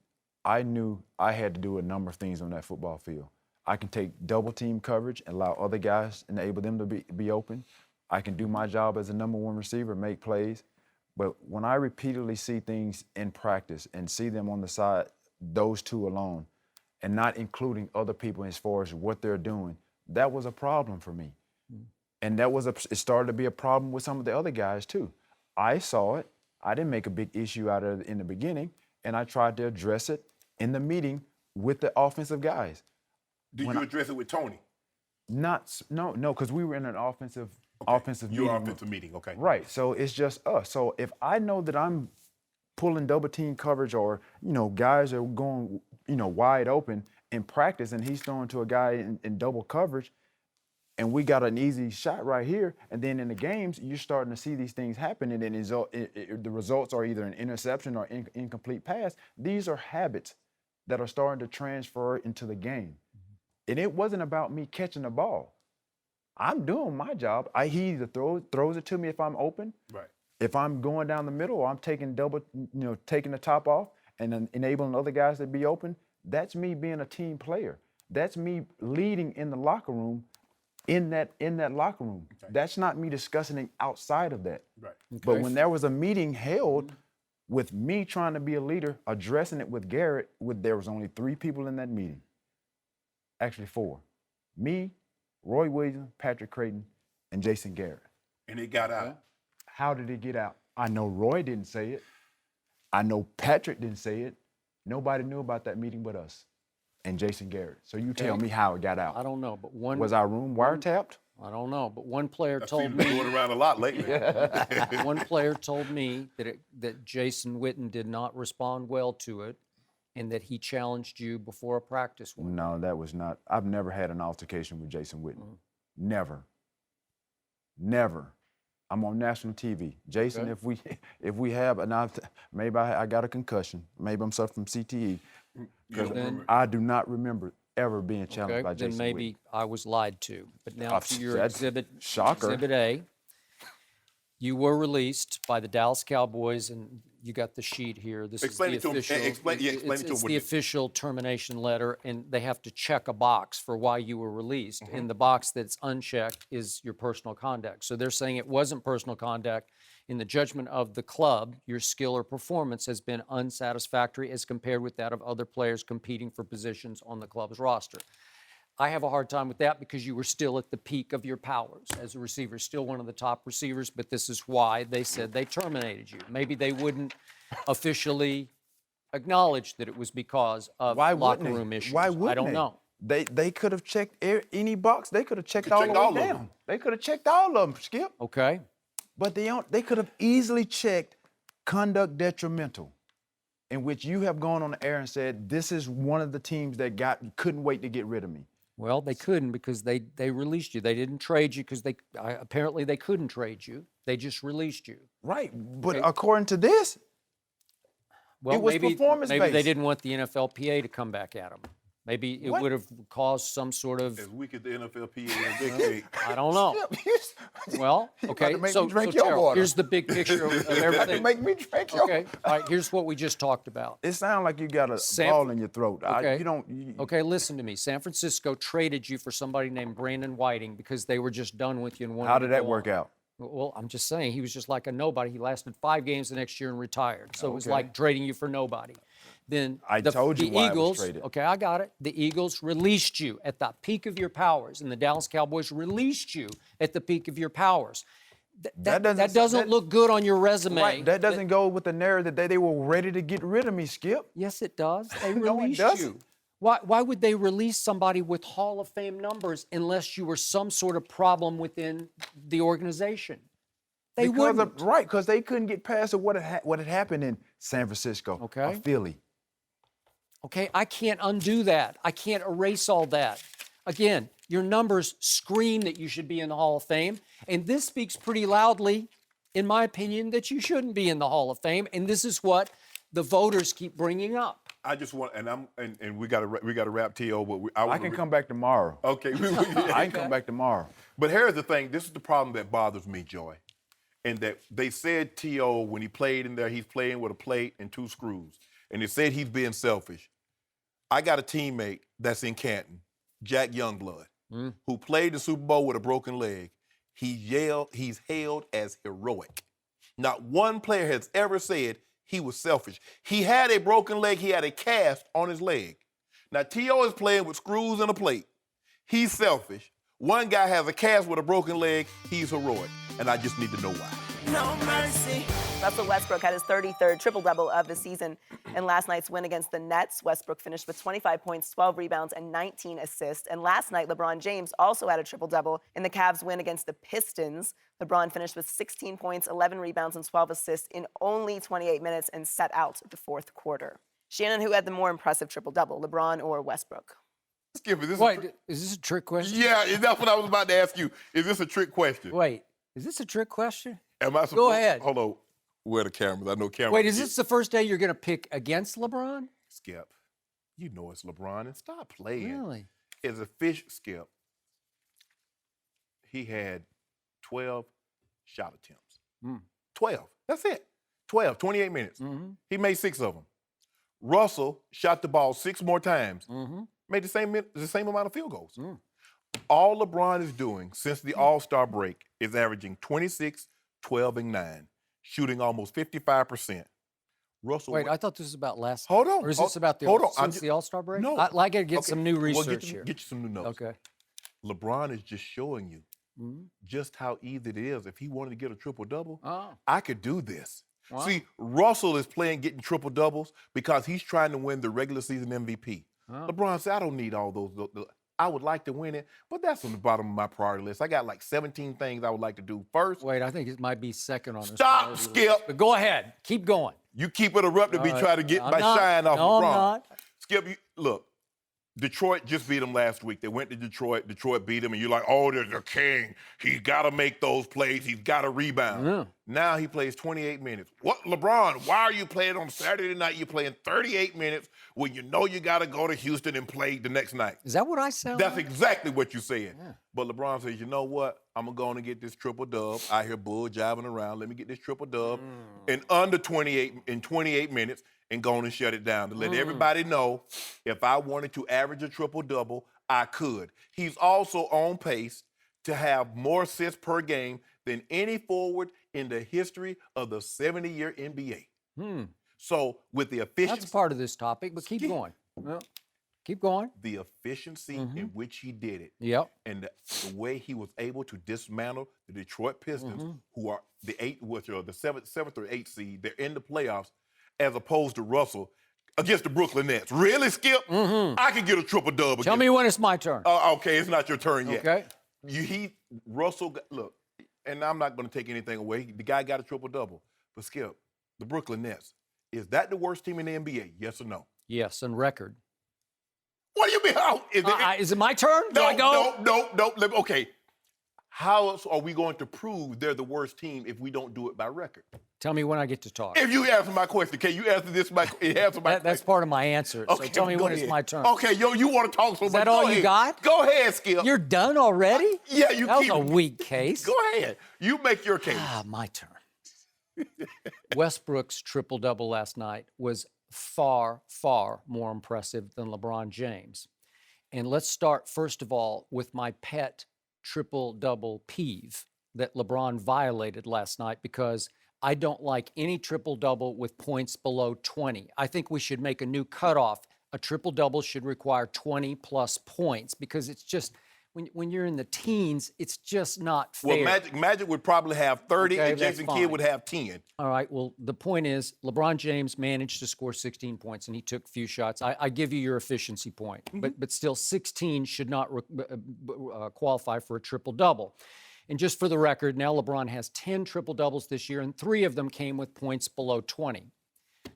I knew I had to do a number of things on that football field. I can take double team coverage and allow other guys, enable them to be open. I can do my job as a number one receiver, make plays. But when I repeatedly see things in practice and see them on the side, those two alone, and not including other people as far as what they're doing, that was a problem for me. And it started to be a problem with some of the other guys too. I saw it. I didn't make a big issue out of it in the beginning, and I tried to address it in the meeting with the offensive guys. Did you address it with Tony? No, because we were in an offensive meeting. Your offensive meeting, okay. Right, so it's just us. So if I know that I'm pulling double team coverage or, guys are going, wide open in practice and he's throwing to a guy in double coverage and we got an easy shot right here, and then in the games, you're starting to see these things happen and then the results are either an interception or incomplete pass. These are habits that are starting to transfer into the game. And it wasn't about me catching the ball. I'm doing my job. He either throws it to me if I'm open. Right. If I'm going down the middle or I'm taking taking the top off and then enabling other guys to be open, that's me being a team player. That's me leading in the locker room, in that locker room. Okay. That's not me discussing it outside of that. Right. Okay. But when there was a meeting held with me trying to be a leader, addressing it with Garrett, there was only 3 people in that meeting. Actually 4. Me, Roy Williams, Patrick Creighton, and Jason Garrett. And it got out. How did it get out? I know Roy didn't say it. I know Patrick didn't say it. Nobody knew about that meeting but us and Jason Garrett. So you tell me how it got out. I don't know, but was our room wiretapped? I don't know, but one player told me. Going around a lot lately. One player told me that Jason Witten did not respond well to it, and that he challenged you before a practice one. No, that was not. I've never had an altercation with Jason Witten. Never. I'm on national TV. Jason, if we have, and maybe I got a concussion. Maybe I'm suffering from CTE. I do not remember ever being challenged by Jason Witten. Then maybe I was lied to. But now to your exhibit A. You were released by the Dallas Cowboys, and you got the sheet here. This Explain is it to the him. official. Explain it to him It's what the it- official termination letter, and they have to check a box for why you were released. And the box that's unchecked is your personal conduct. So they're saying it wasn't personal conduct. In the judgment of the club, your skill or performance has been unsatisfactory as compared with that of other players competing for positions on the club's roster. I have a hard time with that because you were still at the peak of your powers as a receiver, still one of the top receivers, but this is why they said they terminated you. Maybe they wouldn't officially acknowledge that it was because of locker room issues. Why wouldn't I don't know. They could have checked any box. They could have checked all the checked all way of down. them. They could have checked all of them, Skip. Okay. But they could have easily checked conduct detrimental, in which you have gone on the air and said, this is one of the teams that couldn't wait to get rid of me. Well, they couldn't because they released you. They didn't trade you because apparently they couldn't trade you. They just released you. Right, but according to this, Well, it was maybe performance-based. they didn't want the NFLPA to come back at them. Maybe it What? would have caused some sort of, As weak as the NFLPA dictate. I don't know. Well, You okay, about to make so me drink your Terrell, water. here's the big picture of You about to everything. make me drink your Okay, all right, here's what we just talked about. It sounds like you got a Sam- ball in your throat. Okay. You don't. Okay, listen to me. San Francisco traded you for somebody named Brandon Whiting because they were just done with you and wanted How to did that go work on. out? Well, I'm just saying, he was just like a nobody. He lasted 5 games the next year and retired. So it was Okay. like trading you for nobody. Then I told you the why it was Eagles, traded. okay, I got it. The Eagles released you at the peak of your powers, and the Dallas Cowboys released you at the peak of your powers. That doesn't look good on your resume. Right, that doesn't go with the narrative that they were ready to get rid of me, Skip. Yes, it does. They No, it released doesn't. you. Why would they release somebody with Hall of Fame numbers unless you were some sort of problem within the organization? They wouldn't. Because they couldn't get past what had happened in San Francisco or Okay. Philly. Okay, I can't undo that. I can't erase all that. Again, your numbers scream that you should be in the Hall of Fame, and this speaks pretty loudly, in my opinion, that you shouldn't be in the Hall of Fame, and this is what the voters keep bringing up. I just want, and we got to wrap T.O. But I can come back tomorrow. Okay. I can come back tomorrow. But here's the thing. This is the problem that bothers me, Joy. And that they said T.O. when he played in there, he's playing with a plate and 2 screws. And they said he's being selfish. I got a teammate that's in Canton, Jack Youngblood, who played the Super Bowl with a broken leg. He's hailed as heroic. Not one player has ever said he was selfish. He had a broken leg. He had a cast on his leg. Now, T.O. is playing with screws and a plate. He's selfish. One guy has a cast with a broken leg. He's heroic. And I just need to know why. No mercy. Russell Westbrook had his 33rd triple-double of the season. In last night's win against the Nets, Westbrook finished with 25 points, 12 rebounds, and 19 assists. And last night, LeBron James also had a triple-double in the Cavs' win against the Pistons. LeBron finished with 16 points, 11 rebounds, and 12 assists in only 28 minutes and set out the fourth quarter. Shannon, who had the more impressive triple-double, LeBron or Westbrook? Skip, is this Wait, is this a trick question? Yeah, that's what I was about to ask you. Is this a trick question? Wait, is this a trick question? Am I supposed? Go ahead. Hold on. Where are the cameras? I know cameras. Wait, is this the first day you're going to pick against LeBron? Skip? You know it's LeBron, and stop playing. Really? As a fish, Skip, he had 12 shot attempts. 12. That's it. 12, 28 minutes. He made 6 of them. Russell shot the ball 6 more times. Made the same amount of field goals. All LeBron is doing since the All-Star break is averaging 26, 12, and 9, shooting almost 55%. Russell. Wait, I thought this was about last. Hold on. Or is this about the hold on. since the All-Star break? No. I'd like to get Okay, some new well, research get here. you some new notes. Okay. LeBron is just showing you just how easy it is. If he wanted to get a triple-double, Oh. I could do this. Wow. See, Russell is getting triple-doubles because he's trying to win the regular season MVP. LeBron said, I don't need all those. I would like to win it, but that's on the bottom of my priority list. I got like 17 things I would like to do first. Wait, I think it might be second on this. Stop, priority list. Skip. But go ahead. Keep going. You keep interrupting me All right. trying to get I'm my not. shine off No, I'm LeBron. not. Skip, look, Detroit just beat them last week. They went to Detroit. Detroit beat them, and you're like, oh, there's a king. He's got to make those plays. He's got to rebound. Yeah. Now he plays 28 minutes. What, LeBron, why are you playing on Saturday night? You're playing 38 minutes when you know you got to go to Houston and play the next night. Is that what I said? That's exactly what you said. Yeah. But LeBron says, you know what? I'm going to go on and get this triple-dub. I hear bull jiving around. Let me get this triple-dub in under 28 minutes and go on and shut it down to let everybody know if I wanted to average a triple-double, I could. He's also on pace to have more assists per game than any forward in the history of the 70-year NBA. So with the efficiency... That's part of this topic, but keep going. Well, keep going. The efficiency in which he did it. Yep. And the way he was able to dismantle the Detroit Pistons, who are the seventh or eighth seed, they're in the playoffs, as opposed to Russell against the Brooklyn Nets. Really, Skip? I could get a triple-double. Tell me when it's my turn. Okay, it's not your turn yet. Okay. Russell, look, and I'm not going to take anything away. The guy got a triple-double. But, Skip, the Brooklyn Nets, is that the worst team in the NBA? Yes or no? Yes, on record. What do you mean? Is it my turn? Do I go? No. Okay. How else are we going to prove they're the worst team if we don't do it by record? Tell me when I get to talk. If you answer my question, can you answer this? That's part of my answer. Okay, so tell me when ahead. it's my turn. Okay, you want to talk so much. Is that all you got? Go ahead, Skip. You're done already? Yeah, That was a weak case. Go ahead. You make your case. My turn. Westbrook's triple-double last night was far, far more impressive than LeBron James. And let's start, first of all, with my pet triple-double peeve that LeBron violated last night, because I don't like any triple-double with points below 20. I think we should make a new cutoff. A triple-double should require 20-plus points, because it's just, when you're in the teens, it's just not fair. Well, Magic would probably have 30, and Jason Kidd would have 10. All right, well, the point is, LeBron James managed to score 16 points, and he took a few shots. I give you your efficiency point, but still 16 should not qualify for a triple-double. And just for the record, now LeBron has 10 triple-doubles this year, and 3 of them came with points below 20.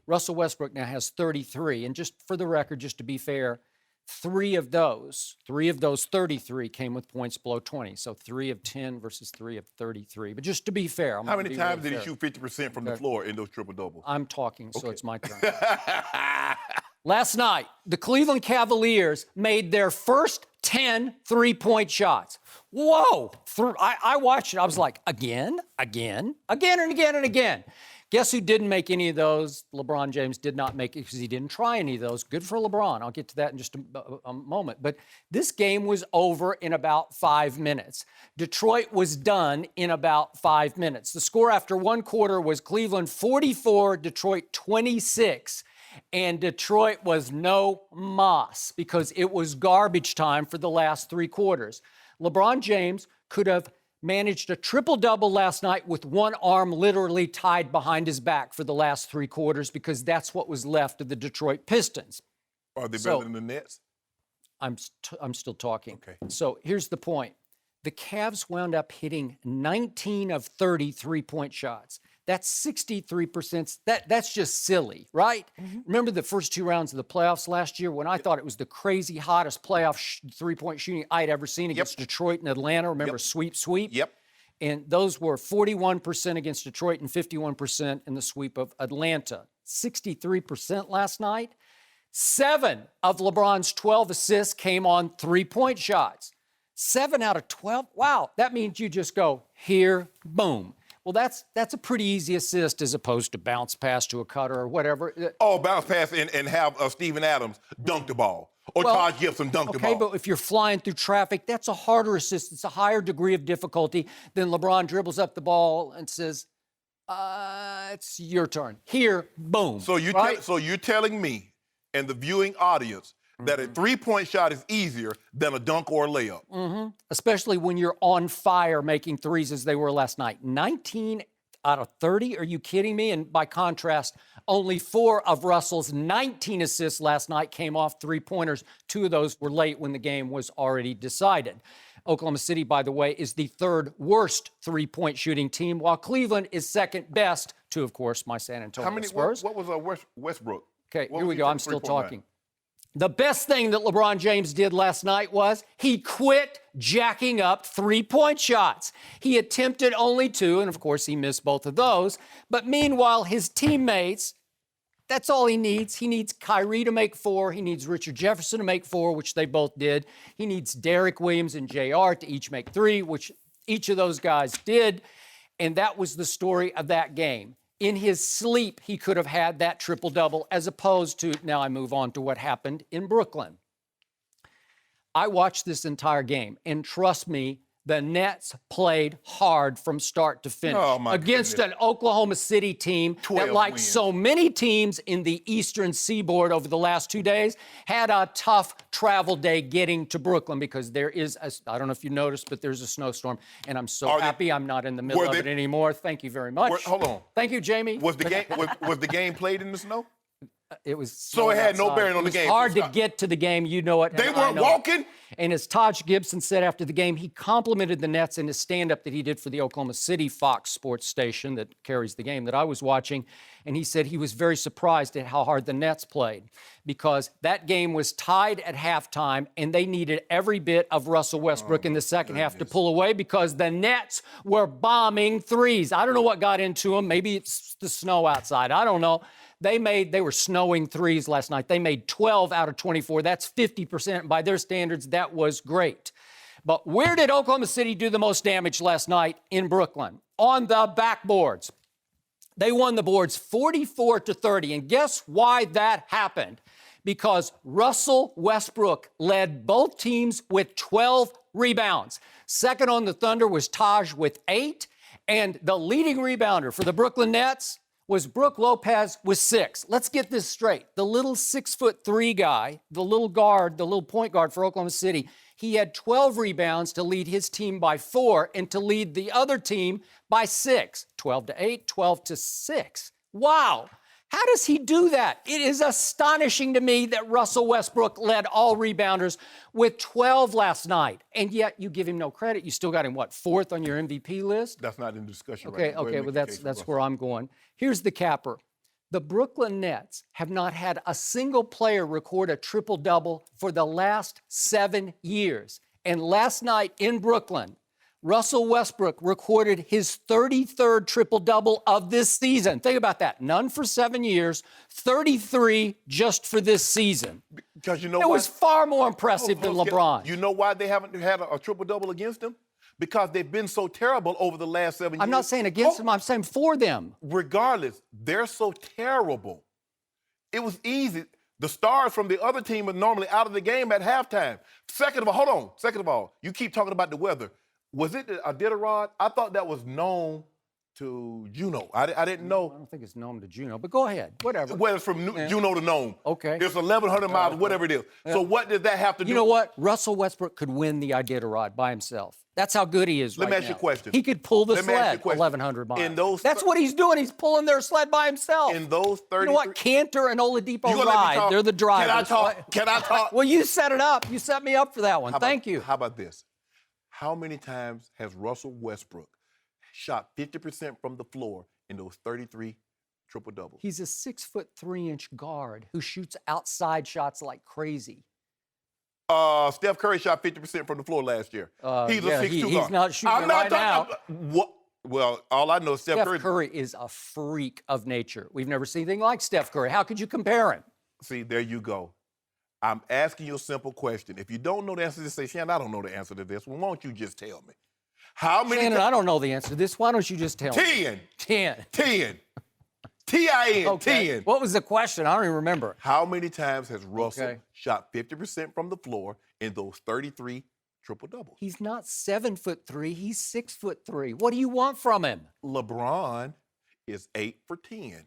Russell Westbrook now has 33, and just for the record, just to be fair, 3 of those 33 came with points below 20. So 3 of 10 versus 3 of 33. But just to be fair, how many times did he shoot 50% from the floor in those triple-doubles? I'm talking, so it's my turn. Last night, the Cleveland Cavaliers made their first 10 three-point shots. Whoa! I watched it. I was like, again, and again. Guess who didn't make any of those? LeBron James did not make it because he didn't try any of those. Good for LeBron. I'll get to that in just a moment. But this game was over in about 5 minutes. Detroit was done in about 5 minutes. The score after one quarter was Cleveland 44, Detroit 26. And Detroit was no mas because it was garbage time for the last 3 quarters. LeBron James could have managed a triple-double last night with one arm literally tied behind his back for the last 3 quarters, because that's what was left of the Detroit Pistons. Are they better than the Nets? I'm still talking. Okay. So here's the point. The Cavs wound up hitting 19 of 30 three-point shots. That's 63%. That's just silly, right? Remember the first 2 rounds of the playoffs last year when I thought it was the crazy hottest playoff three-point shooting I'd ever seen against Detroit and Atlanta? Remember sweep? Yep. And those were 41% against Detroit and 51% in the sweep of Atlanta. 63% last night. 7 of LeBron's 12 assists came on three-point shots. 7 out of 12? Wow, that means you just go here, boom. Well, that's a pretty easy assist as opposed to bounce pass to a cutter or whatever. Oh, bounce pass and have Steven Adams dunk the ball. Or Taj Gibson dunk the ball. Okay, but if you're flying through traffic, that's a harder assist. It's a higher degree of difficulty than LeBron dribbles up the ball and says, it's your turn. Here, boom. So you're telling me and the viewing audience that a three-point shot is easier than a dunk or a layup. Especially when you're on fire making threes as they were last night. 19 out of 30? Are you kidding me? And by contrast, only 4 of Russell's 19 assists last night came off three-pointers. 2 of those were late when the game was already decided. Oklahoma City, by the way, is the 3rd worst three-point shooting team, while Cleveland is 2nd best to, of course, my San Antonio Spurs. What was Westbrook? Okay, here we go. I'm still talking. The best thing that LeBron James did last night was he quit jacking up three-point shots. He attempted only 2, and of course he missed both of those. But meanwhile, his teammates, that's all he needs. He needs Kyrie to make 4. He needs Richard Jefferson to make 4, which they both did. He needs Derek Williams and JR to each make 3, which each of those guys did. And that was the story of that game. In his sleep, he could have had that triple-double, as opposed to, now I move on to what happened in Brooklyn. I watched this entire game, and trust me, the Nets played hard from start to finish against an Oklahoma City team that, like so many teams in the Eastern Seaboard over the last 2 days, had a tough travel day getting to Brooklyn because there is, I don't know if you noticed, but there's a snowstorm, and I'm so happy I'm not in the middle of it anymore. Thank you very much. Hold on. Thank you, Jamie. Was the game played in the snow? It was so it had no bearing on the game. It was hard to get to the game. You know it. They weren't walking? And as Taj Gibson said after the game, he complimented the Nets in his stand-up that he did for the Oklahoma City Fox sports station that carries the game that I was watching. And he said he was very surprised at how hard the Nets played because that game was tied at halftime and they needed every bit of Russell Westbrook in the second half to pull away because the Nets were bombing threes. I don't know what got into them. Maybe it's the snow outside. I don't know. They were snowing threes last night. They made 12 out of 24. That's 50%. By their standards, that was great. But where did Oklahoma City do the most damage last night? In Brooklyn, on the backboards. They won the boards 44-30. And guess why that happened? Because Russell Westbrook led both teams with 12 rebounds. Second on the Thunder was Taj with 8. And the leading rebounder for the Brooklyn Nets was Brook Lopez with 6. Let's get this straight. The little 6'3" guy, the little guard, the little point guard for Oklahoma City, he had 12 rebounds to lead his team by 4 and to lead the other team by 6. 12-8, 12-6. Wow. How does he do that? It is astonishing to me that Russell Westbrook led all rebounders with 12 last night. And yet you give him no credit. You still got him, what, 4th on your MVP list? That's not in discussion right now. Okay, well, that's where I'm going. Here's the capper. The Brooklyn Nets have not had a single player record a triple-double for the last 7 years. And last night in Brooklyn, Russell Westbrook recorded his 33rd triple-double of this season. Think about that. None for 7 years, 33 just for this season. Because you know it was far more impressive than LeBron. You know why they haven't had a triple-double against him? Because they've been so terrible over the last 7 years. I'm not saying against them. I'm saying for them. Regardless, they're so terrible. It was easy. The stars from the other team are normally out of the game at halftime. Second of all, hold on. Second of all, you keep talking about the weather. Was it a Iditarod? I thought that was known to Juneau. I didn't know. I don't think it's known to Juneau, but go ahead. Whatever. Well, it's from Juneau to Nome. Okay. It's 1,100 miles, whatever it is. Yeah. So what did that have to do? You know what? Russell Westbrook could win the Iditarod by himself. That's how good he is right now. Let me ask you a question. He could pull the sled 1,100 miles. That's what he's doing. He's pulling their sled by himself. In those 30. You know what? Cantor and Oladipo ride. They're the drivers. Can I talk? Well, you set it up. You set me up for that one. Thank you. How about this? How many times has Russell Westbrook shot 50% from the floor in those 33 triple-doubles? He's a 6'3" guard who shoots outside shots like crazy. Steph Curry shot 50% from the floor last year. He's a 6'2" guard. He's not shooting right now. Well, all I know is Steph Curry is a freak of nature. We've never seen anything like Steph Curry. How could you compare him? See, there you go. I'm asking you a simple question. If you don't know the answer, just say, Shannon, I don't know the answer to this. Well, why don't you just tell me? How many Shannon, I don't know the answer to this. Why don't you just tell me? 10. 10. 10. T-I-N, okay. 10. What was the question? I don't even remember. How many times has Russell shot 50% from the floor in those 33 triple-doubles? He's not 7'3". He's 6'3". What do you want from him? LeBron is 8 for 10.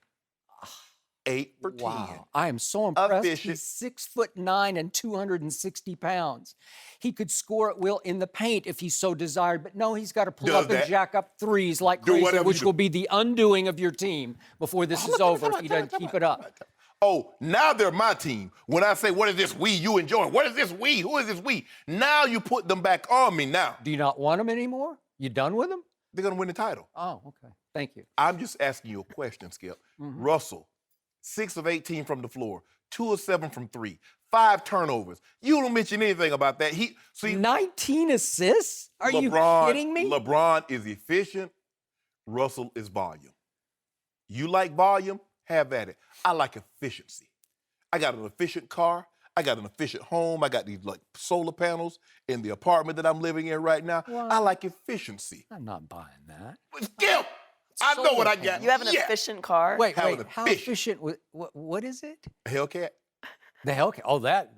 8 for 10. Wow. I am so impressed. Efficient. He's 6'9" and 260 pounds. He could score at will in the paint if he so desired, but no, he's got to pull up and jack up threes like crazy, which will be the undoing of your team before this is over if he doesn't keep it up. Oh, now they're my team. When I say, what is this we you enjoying? What is this we? Who is this we? Now you put them back on me now. Do you not want them anymore? You done with them? They're going to win the title. Oh, okay. Thank you. I'm just asking you a question, Skip. Russell, 6 of 18 from the floor, 2 of 7 from 3, 5 turnovers. You don't mention anything about that. 19 assists? Are you kidding me? LeBron is efficient. Russell is volume. You like volume? Have at it. I like efficiency. I got an efficient car. I got an efficient home. I got these like solar panels in the apartment that I'm living in right now. What? I like efficiency. I'm not buying that. Skip! I know what I got. You have an efficient car? Wait, Have an how efficient? What is it? Hellcat? The Hellcat. Oh, that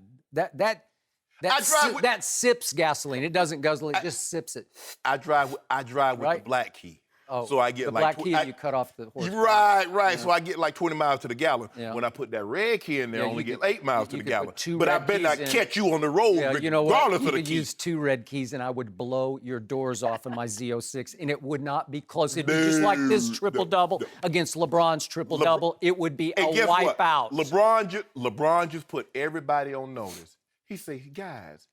sips gasoline. It doesn't guzzle. It just sips it. I drive with Right? the black key. Oh, so I get the like black key. You cut off the horse. Right. Yeah. So I get like 20 miles to the gallon. Yeah. When I put that red key in there, I Yeah, only you get could- 8 miles to you the could gallon. put 2 But I red bet not keys in. catch you on the road, Yeah, you know what? regardless You of the could key. use 2 red keys, and I would blow your doors off in my Z06, and it would not be close. It'd be just like this triple-double against LeBron's triple-double. It would be And a guess what? wipeout. LeBron just put everybody on notice. He said, guys,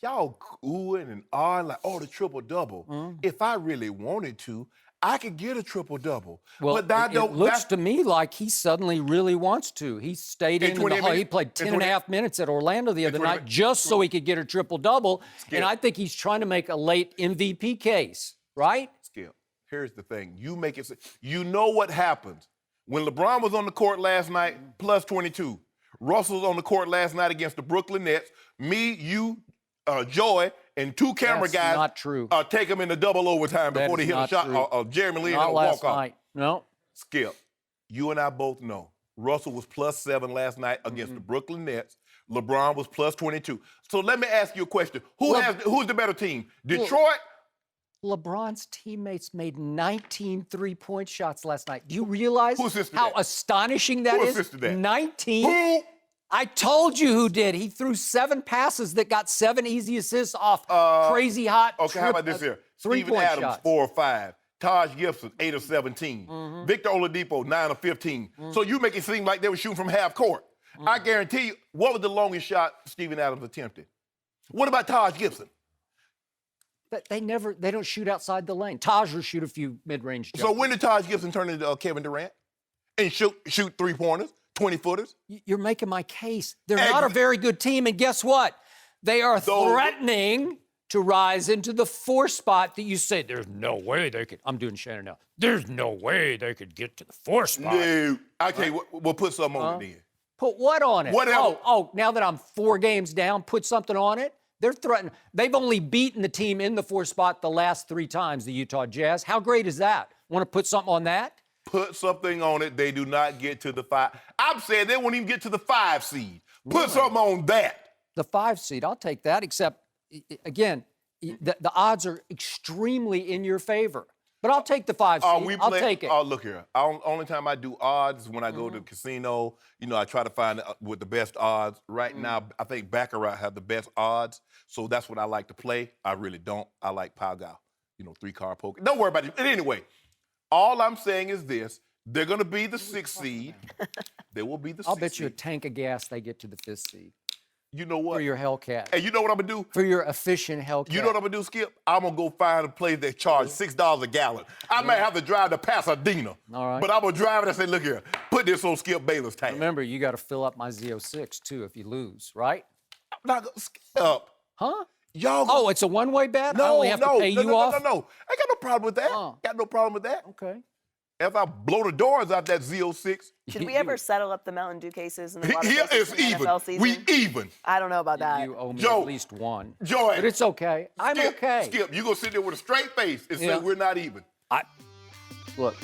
y'all oohing and ahhing like, oh, the triple-double. If I really wanted to, I could get a triple-double. Well, but it looks to me like he suddenly really wants to. He stayed in the 28 Hall. He minutes? played 10 and a half minutes at Orlando the other 20 night just so he could get a triple-double. Skip. And I think he's trying to make a late MVP case, right? Skip, here's the thing. You know what happens. When LeBron was on the court last night, plus 22. Russell was on the court last night against the Brooklyn Nets. Me, you, Joy, and 2 camera That's guys not true. Take them into double overtime That before they is hit a not shot. true. Jeremy Lin had Not a last walk-off. night. No. Skip, you and I both know Russell was plus 7 last night against the Brooklyn Nets. LeBron was plus 22. So let me ask you a question. Who's the better team? Detroit? LeBron's teammates made 19 three-point shots last night. Do you realize Who assisted how that? astonishing that Who is? assisted that? 19? Who? I told you who did. He threw 7 passes that got 7 easy assists off crazy hot Okay, how about this here? Steven three-point Adams, shots. 4 of 5. Taj Gibson, 8 of 17. Victor Oladipo, 9 of 15. So you make it seem like they were shooting from half court. I guarantee you, what was the longest shot Steven Adams attempted? What about Taj Gibson? But they don't shoot outside the lane. Taj will shoot a few mid-range So jumpers. when did Taj Gibson turn into Kevin Durant and shoot 3-pointers, 20-footers? You're making my case. They're not a very good team, and guess what? They are threatening to rise into the 4 spot that you say, there's no way they could. I'm doing Shannon now. There's no way they could get to the 4 spot. No. I tell you what, we'll put something on it then. Put what on it? Whatever. Oh, now that I'm 4 games down, put something on it? They're threatening. They've only beaten the team in the 4 spot the last 3 times, the Utah Jazz. How great is that? Want to put something on that? Put something on it. They do not get to the 5. I'm saying they won't even get to the 5 seed. Put something on that. The 5 seed, I'll take that, except, again, the odds are extremely in your favor. But I'll take the 5 seed. I'll take it. Oh, look here. Only time I do odds is when I go to the casino. You know, I try to find with the best odds. Right now, I think Baccarat have the best odds. So that's what I like to play. I really don't. I like Pow-Gow. 3-card poker. Don't worry about it. But anyway, all I'm saying is this. They're going to be the 6th seed. They will be the 6th seed. I'll bet you a tank of gas they get to the 5th seed. You know what? For your Hellcat. And you know what I'm going to do? For your efficient Hellcat. You know what I'm going to do, Skip? I'm going to go find a place that charge $6 a gallon. I may have to drive to Pasadena. All right. But I'm going to drive it and say, look here, put this on Skip Bayless tank. Remember, you got to fill up my Z06, too, if you lose, right? I'm not going to Skip. Huh? Y'all Oh, it's a one-way bet? I No, only have to pay you off? No. I got no problem with that. Got no problem with that. Okay. If I blow the doors out that Z06, Should we ever settle up the Mountain Dew cases and the water here cases is in the even. NFL season? We even. I don't know about that. You owe me Joe, at least one. Joy. But it's okay. I'm okay. Skip, you going to sit there with a straight face and say, we're not even. Look,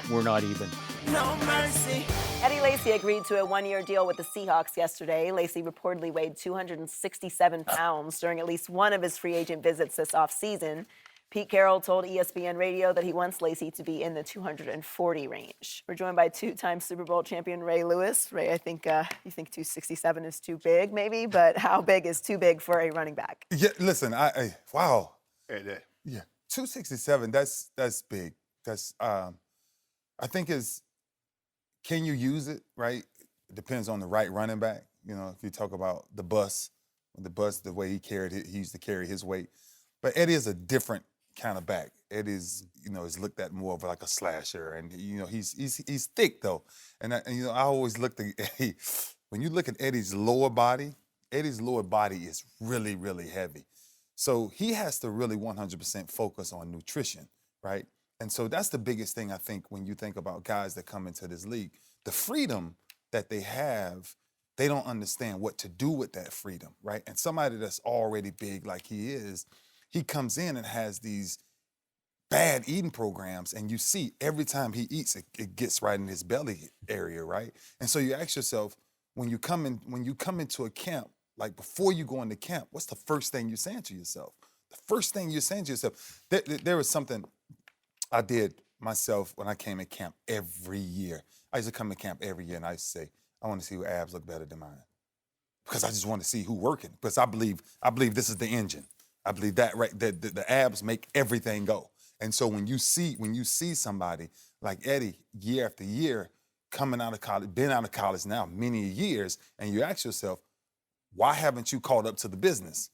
we're not even. No mercy. Eddie Lacy agreed to a 1-year deal with the Seahawks yesterday. Lacy reportedly weighed 267 pounds during at least one of his free agent visits this offseason. Pete Carroll told ESPN Radio that he wants Lacy to be in the 240 range. We're joined by 2-time Super Bowl champion Ray Lewis. Ray, I think you think 267 is too big, maybe, but how big is too big for a running back? Yeah, listen, wow. Yeah. 267, that's big. That's I think can you use it, right? It depends on the right running back. If you talk about the way he used to carry his weight. But Eddie is a different kind of back. Eddie is looked at more of like a slasher, and he's thick though. And I always looked at Eddie when you look at Eddie's lower body is really, really heavy. So he has to really 100% focus on nutrition, right? And so that's the biggest thing I think when you think about guys that come into this league. The freedom that they have, they don't understand what to do with that freedom, right? And somebody that's already big like he is, he comes in and has these bad eating programs, and you see every time he eats, it gets right in his belly area, right? And so you ask yourself, when you come into a camp, like before you go into camp, what's the first thing you're saying to yourself? The first thing you're saying to yourself, there was something I did myself when I came in camp every year. I used to come to camp every year, and I used to say, I want to see who abs look better than mine. Because I just want to see who working. Because I believe this is the engine. I believe that right, the abs make everything go. And so when you see somebody like Eddie year after year coming out of college, been out of college now many years, and you ask yourself, why haven't you caught up to the business?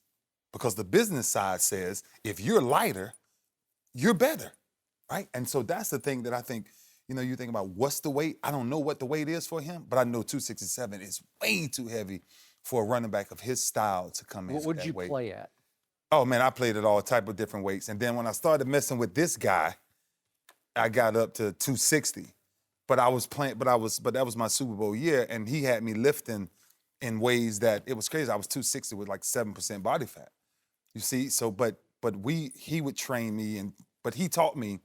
Because the business side says, if you're lighter, you're better, right? And so that's the thing that I think, you think about what's the weight. I don't know what the weight is for him, but I know 267 is way too heavy for a running back of his style to come in. What would you weight. play at? Oh man, I played at all type of different weights. And then when I started messing with this guy, I got up to 260. But that was my Super Bowl year, and he had me lifting in ways that it was crazy. I was 260 with like 7% body fat. You see? So but he would train me, but he taught me,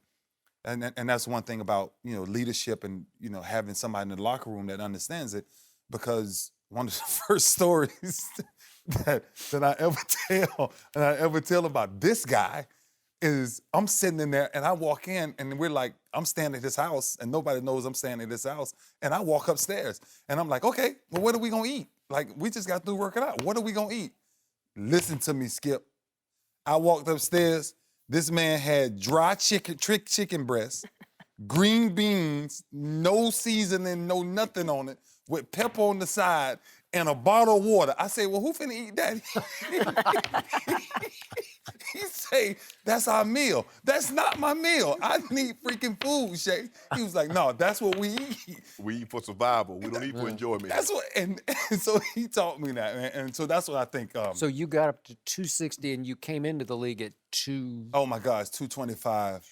and that's one thing about, leadership and, having somebody in the locker room that understands it, because one of the first stories that I ever tell about this guy is I'm sitting in there and I walk in and we're like, I'm standing at his house and nobody knows I'm standing at his house. And I walk upstairs and I'm like, okay, well, what are we gonna eat? Like, we just got through working out. What are we gonna eat? Listen to me, Skip. I walked upstairs. This man had dry chicken breast, green beans, no seasoning, no nothing on it, with pepper on the side, and a bottle of water. I say, well, who finna eat that? He say, that's our meal. That's not my meal. I need freaking food, Shay. He was like, no, that's what we eat. We eat for survival. We don't eat for enjoyment. That's what, and so he taught me that, man. And so that's what I think. So you got up to 260 and you came into the league at 2... Oh my gosh, 225.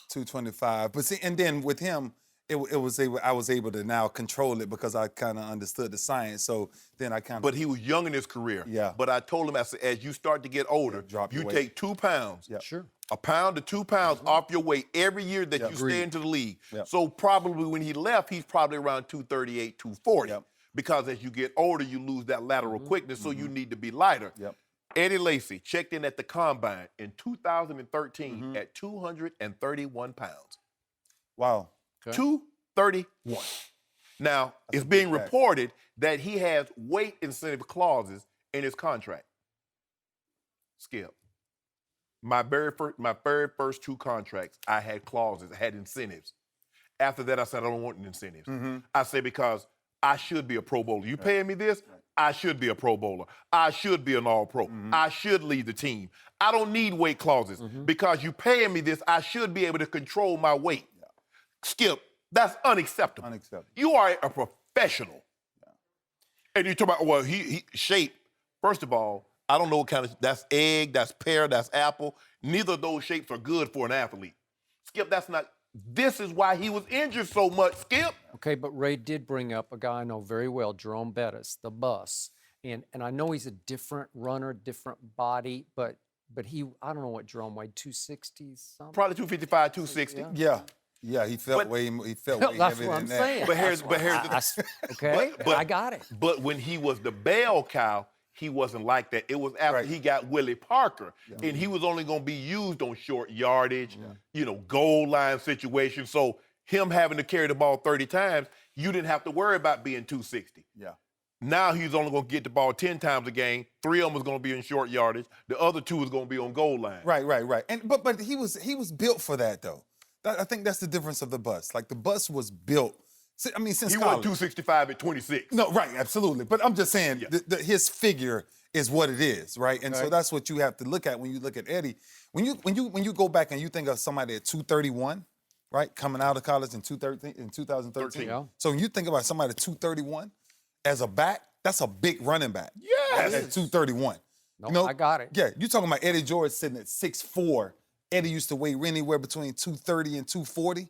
225. But see, and then with him, I was able to now control it because I kind of understood the science. So then I kind of. But he was young in his career. Yeah. But I told him, I said, as you start to get older, you take 2 pounds. Yeah. Sure. A pound to 2 pounds off your weight every year that you stay into the league. Yep. So probably when he left, he's probably around 238, 240. Yep. Because as you get older, you lose that lateral quickness, so you need to be lighter. Yep. Eddie Lacy checked in at the combine in 2013 at 231 pounds. Wow. Okay. 231. Now, it's being reported that he has weight incentive clauses in his contract. Skip. My very first 2 contracts, I had clauses, I had incentives. After that, I said, I don't want incentives. I say, because I should be a Pro Bowler. You paying me this? I should be a Pro Bowler. I should be an All-Pro. I should lead the team. I don't need weight clauses because you paying me this, I should be able to control my weight. Skip, that's unacceptable. You are a professional. And you talk about, well, he shape. First of all, I don't know what kind of, that's egg, that's pear, that's apple. Neither of those shapes are good for an athlete. Skip, that's not, this is why he was injured so much, Skip. Okay, but Ray did bring up a guy I know very well, Jerome Bettis, the bus. And I know he's a different runner, different body, but he, I don't know what Jerome weighed, 260 something? Probably 255, 260. Yeah, he felt way heavier than that. That's what I'm saying. But here's the okay, but I got it. But when he was the bell cow, he wasn't like that. It was after he got Willie Parker, and he was only going to be used on short yardage, goal line situations. So him having to carry the ball 30 times, you didn't have to worry about being 260. Yeah. Now he's only going to get the ball 10 times a game. 3 of them is going to be in short yardage. The other 2 is going to be on goal line. Right. And but he was built for that though. I think that's the difference of the bus. Like the bus was built. I mean, since he college. won 265 at 26. No, right, absolutely. But I'm just saying, his figure is what it is, right? And so that's what you have to look at when you look at Eddie. When you go back and you think of somebody at 231, right, coming out of college in 2013. Yeah. So when you think about somebody at 231, as a back, that's a big running back. Yes. At 231. No, I got it. Yeah, you're talking about Eddie George sitting at 6'4". Eddie used to weigh anywhere between 230 and 240.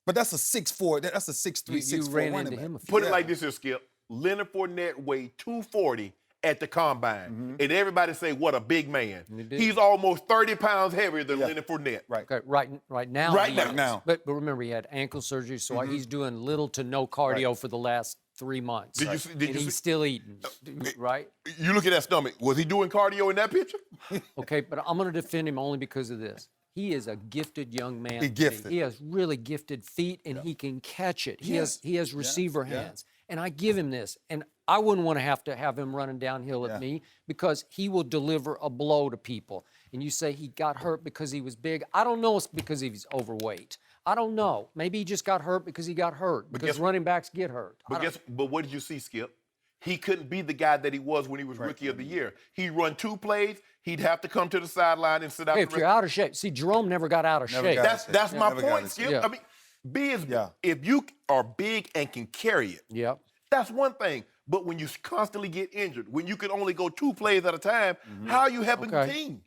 But that's a 6'4", that's a 6'3", You 6'4" ran running into back. him a few Put it times. like this here, Skip. Leonard Fournette weighed 240 at the combine. And everybody say, what a big man. did. He's almost 30 pounds heavier than Leonard Fournette. Right. Okay, right now. Right he now. is. Now. But remember, he had ankle surgery, so he's doing little to no cardio for the last 3 months. Did you see- did and you he's see- still eating, right? You look at that stomach. Was he doing cardio in that picture? Okay, but I'm going to defend him only because of this. He is a gifted young man. He gifted. He has really gifted feet, and he can catch it. He has receiver hands, and I give him this. And I wouldn't want to have him running downhill at me because he will deliver a blow to people. And you say he got hurt because he was big. I don't know it's because he's overweight. I don't know. Maybe he just got hurt because he got hurt. Because running backs get hurt. But what did you see, Skip? He couldn't be the guy that he was when he was Rookie of the Year. He'd run 2 plays. He'd have to come to the sideline and sit out. Hey, if you're out of shape, see, Jerome never got out of shape. That's my Never got point, it. Skip. Yeah. I mean, if you are big and can carry it, Yep. that's one thing. But when you constantly get injured, when you can only go 2 plays at a time, how are you helping the Okay. team?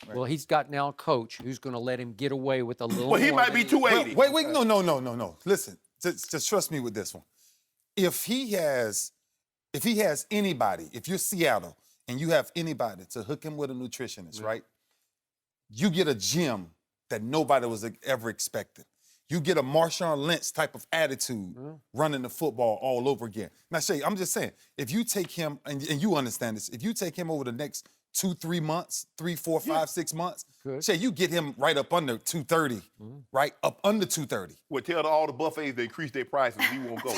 Well, he's got now a coach who's going to let him get away with a little Well, he more might than be he- 280. Wait, no. Listen, just trust me with this one. If he has anybody, if you're Seattle and you have anybody to hook him with a nutritionist, right? You get a gym that nobody was ever expecting. You get a Marshawn Lynch type of attitude running the football all over again. Now, Shay, I'm just saying, if you take him, and you understand this, if you take him over the next 2-3 months, 3, 4, 5, 6 months, Shay, you get him right up under 230, right? Up under 230. Well, tell all the buffets to increase their prices. He won't go.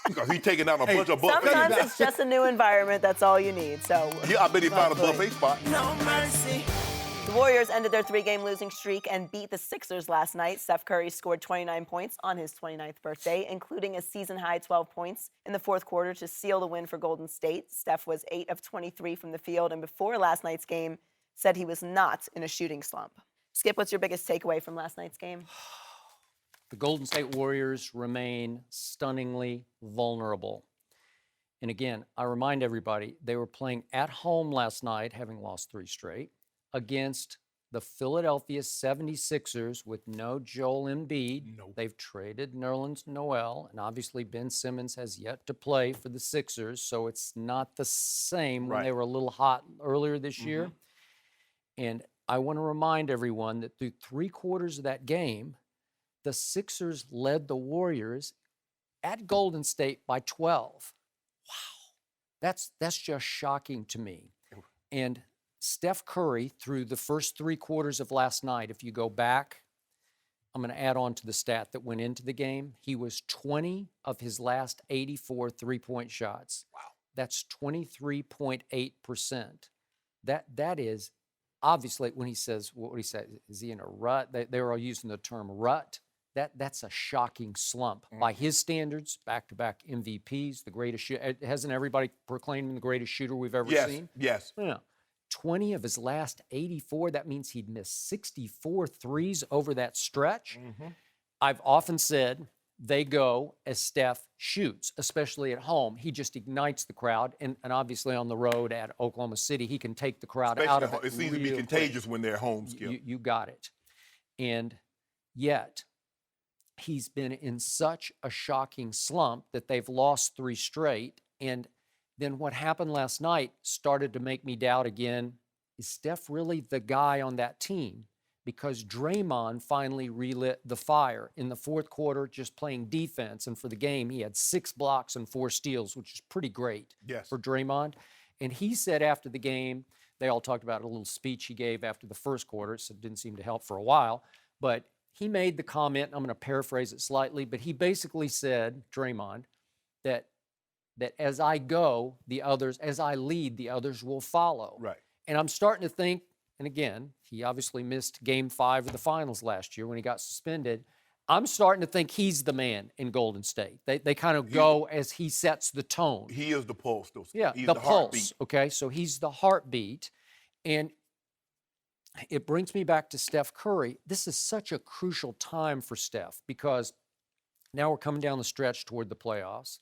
Because he's taking out a bunch of buffets. Sometimes it's just a new environment. That's all you need. So Yeah, I bet he found a buffet spot. the Warriors ended their 3-game losing streak and beat the Sixers last night. Steph Curry scored 29 points on his 29th birthday, including a season-high 12 points in the fourth quarter to seal the win for Golden State. Steph was 8 of 23 from the field, and before last night's game, said he was not in a shooting slump. Skip, what's your biggest takeaway from last night's game? The Golden State Warriors remain stunningly vulnerable. And again, I remind everybody, they were playing at home last night, having lost 3 straight, against the Philadelphia 76ers with no Joel Embiid. They've traded Nerlens Noel, and obviously Ben Simmons has yet to play for the Sixers, so it's not the same when they were a little hot earlier this year. And I want to remind everyone that through 3 quarters of that game, the Sixers led the Warriors at Golden State by 12. Wow. That's just shocking to me. And Steph Curry, through the first 3 quarters of last night, if you go back, I'm going to add on to the stat that went into the game. He was 20 of his last 84 three-point shots. Wow. That's 23.8%. That is obviously, when he says, what he said, is he in a rut? They were all using the term rut. That's a shocking slump. By his standards, back-to-back MVPs, the greatest shooter. Hasn't everybody proclaimed him the greatest shooter we've ever seen? Yes. Yeah. 20 of his last 84. That means he'd missed 64 threes over that stretch. I've often said they go as Steph shoots, especially at home. He just ignites the crowd. And obviously on the road at Oklahoma City, he can take the crowd out of it. It seems to be real contagious when they're home, Skip. You got it. And yet, he's been in such a shocking slump that they've lost 3 straight. And then what happened last night started to make me doubt again, is Steph really the guy on that team? Because Draymond finally relit the fire in the fourth quarter, just playing defense. And for the game, he had 6 blocks and 4 steals, which is pretty great for Draymond. And he said after the game, they all talked about a little speech he gave after the first quarter, so it didn't seem to help for a while. But he made the comment, I'm going to paraphrase it slightly, but he basically said, Draymond, that as I go, as I lead, the others will follow. Right. And I'm starting to think, and again, he obviously missed Game 5 of the finals last year when he got suspended. I'm starting to think he's the man in Golden State. They kind of go as he sets the tone. He is the pulse, though. Yeah, He's the the pulse. heartbeat. Okay, so he's the heartbeat. And it brings me back to Steph Curry. This is such a crucial time for Steph because now we're coming down the stretch toward the playoffs.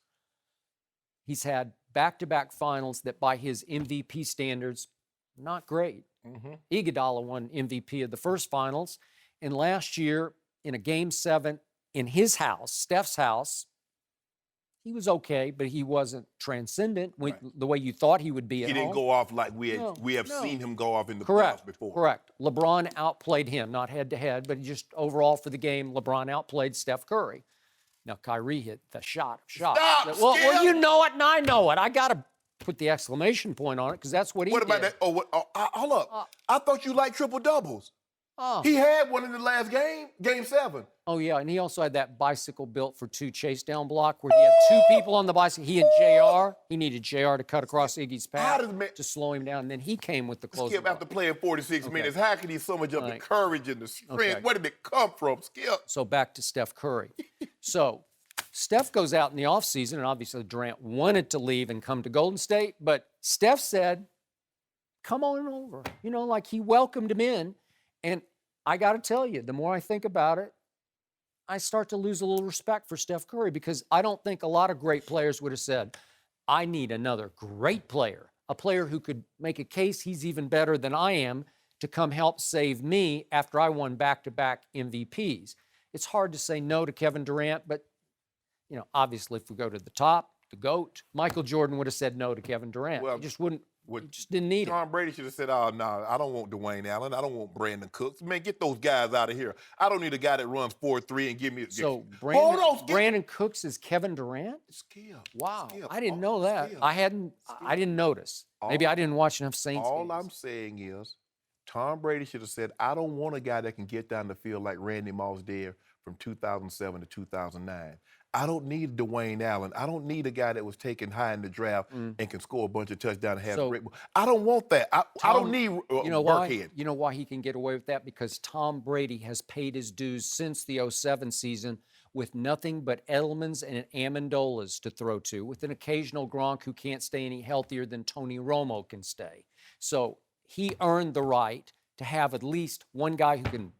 He's had back-to-back finals that by his MVP standards, not great. Iguodala won MVP of the first finals. And last year, in a Game 7 in his house, Steph's house, he was okay, but he wasn't transcendent the way you thought he would be at home. He didn't go off like we have seen him go off in the playoffs before. Correct. LeBron outplayed him, not head-to-head, but just overall for the game, LeBron outplayed Steph Curry. Now, Kyrie hit the shot. Stop, well, you know it, and I know it. I got to put the exclamation point on it because that's what he did. What about that? Hold up. I thought you liked triple-doubles. He had one in the last game, Game 7. Oh, yeah, and he also had that bicycle built for 2 chase down block where he had 2 people on the bicycle. He and JR. He needed JR to cut across Iggy's path to slow him down, and then he came with the closing. Skip, after playing 46 minutes, how can he so much up the courage and the strength? Where did it come from, Skip? So back to Steph Curry. So Steph goes out in the offseason, and obviously Durant wanted to leave and come to Golden State, but Steph said, come on over. You know, like he welcomed him in. And I got to tell you, the more I think about it, I start to lose a little respect for Steph Curry because I don't think a lot of great players would have said, I need another great player, a player who could make a case he's even better than I am to come help save me after I won back-to-back MVPs. It's hard to say no to Kevin Durant, but, you know, obviously if we go to the top, the GOAT, Michael Jordan would have said no to Kevin Durant. Well, he just wouldn't. He just didn't need it. Tom Brady should have said, oh, no, I don't want Dwayne Allen. I don't want Brandon Cooks. Man, get those guys out of here. I don't need a guy that runs 4-3 and give me a... So Hold on, Brandon Cooks is Kevin Durant? Skip. Wow. Skip. I didn't know that. Skip. I didn't notice. Maybe I didn't watch enough Saints All games. I'm saying is Tom Brady should have said, I don't want a guy that can get down the field like Randy Moss did from 2007 to 2009. I don't need Dwayne Allen. I don't need a guy that was taken high in the draft and can score a bunch of touchdowns and have a great... I don't want that. I don't need Burkhead. You know why he can get away with that? Because Tom Brady has paid his dues since the 07 season with nothing but Edelmans and Amendolas to throw to, with an occasional Gronk who can't stay any healthier than Tony Romo can stay. So he earned the right to have at least one guy who can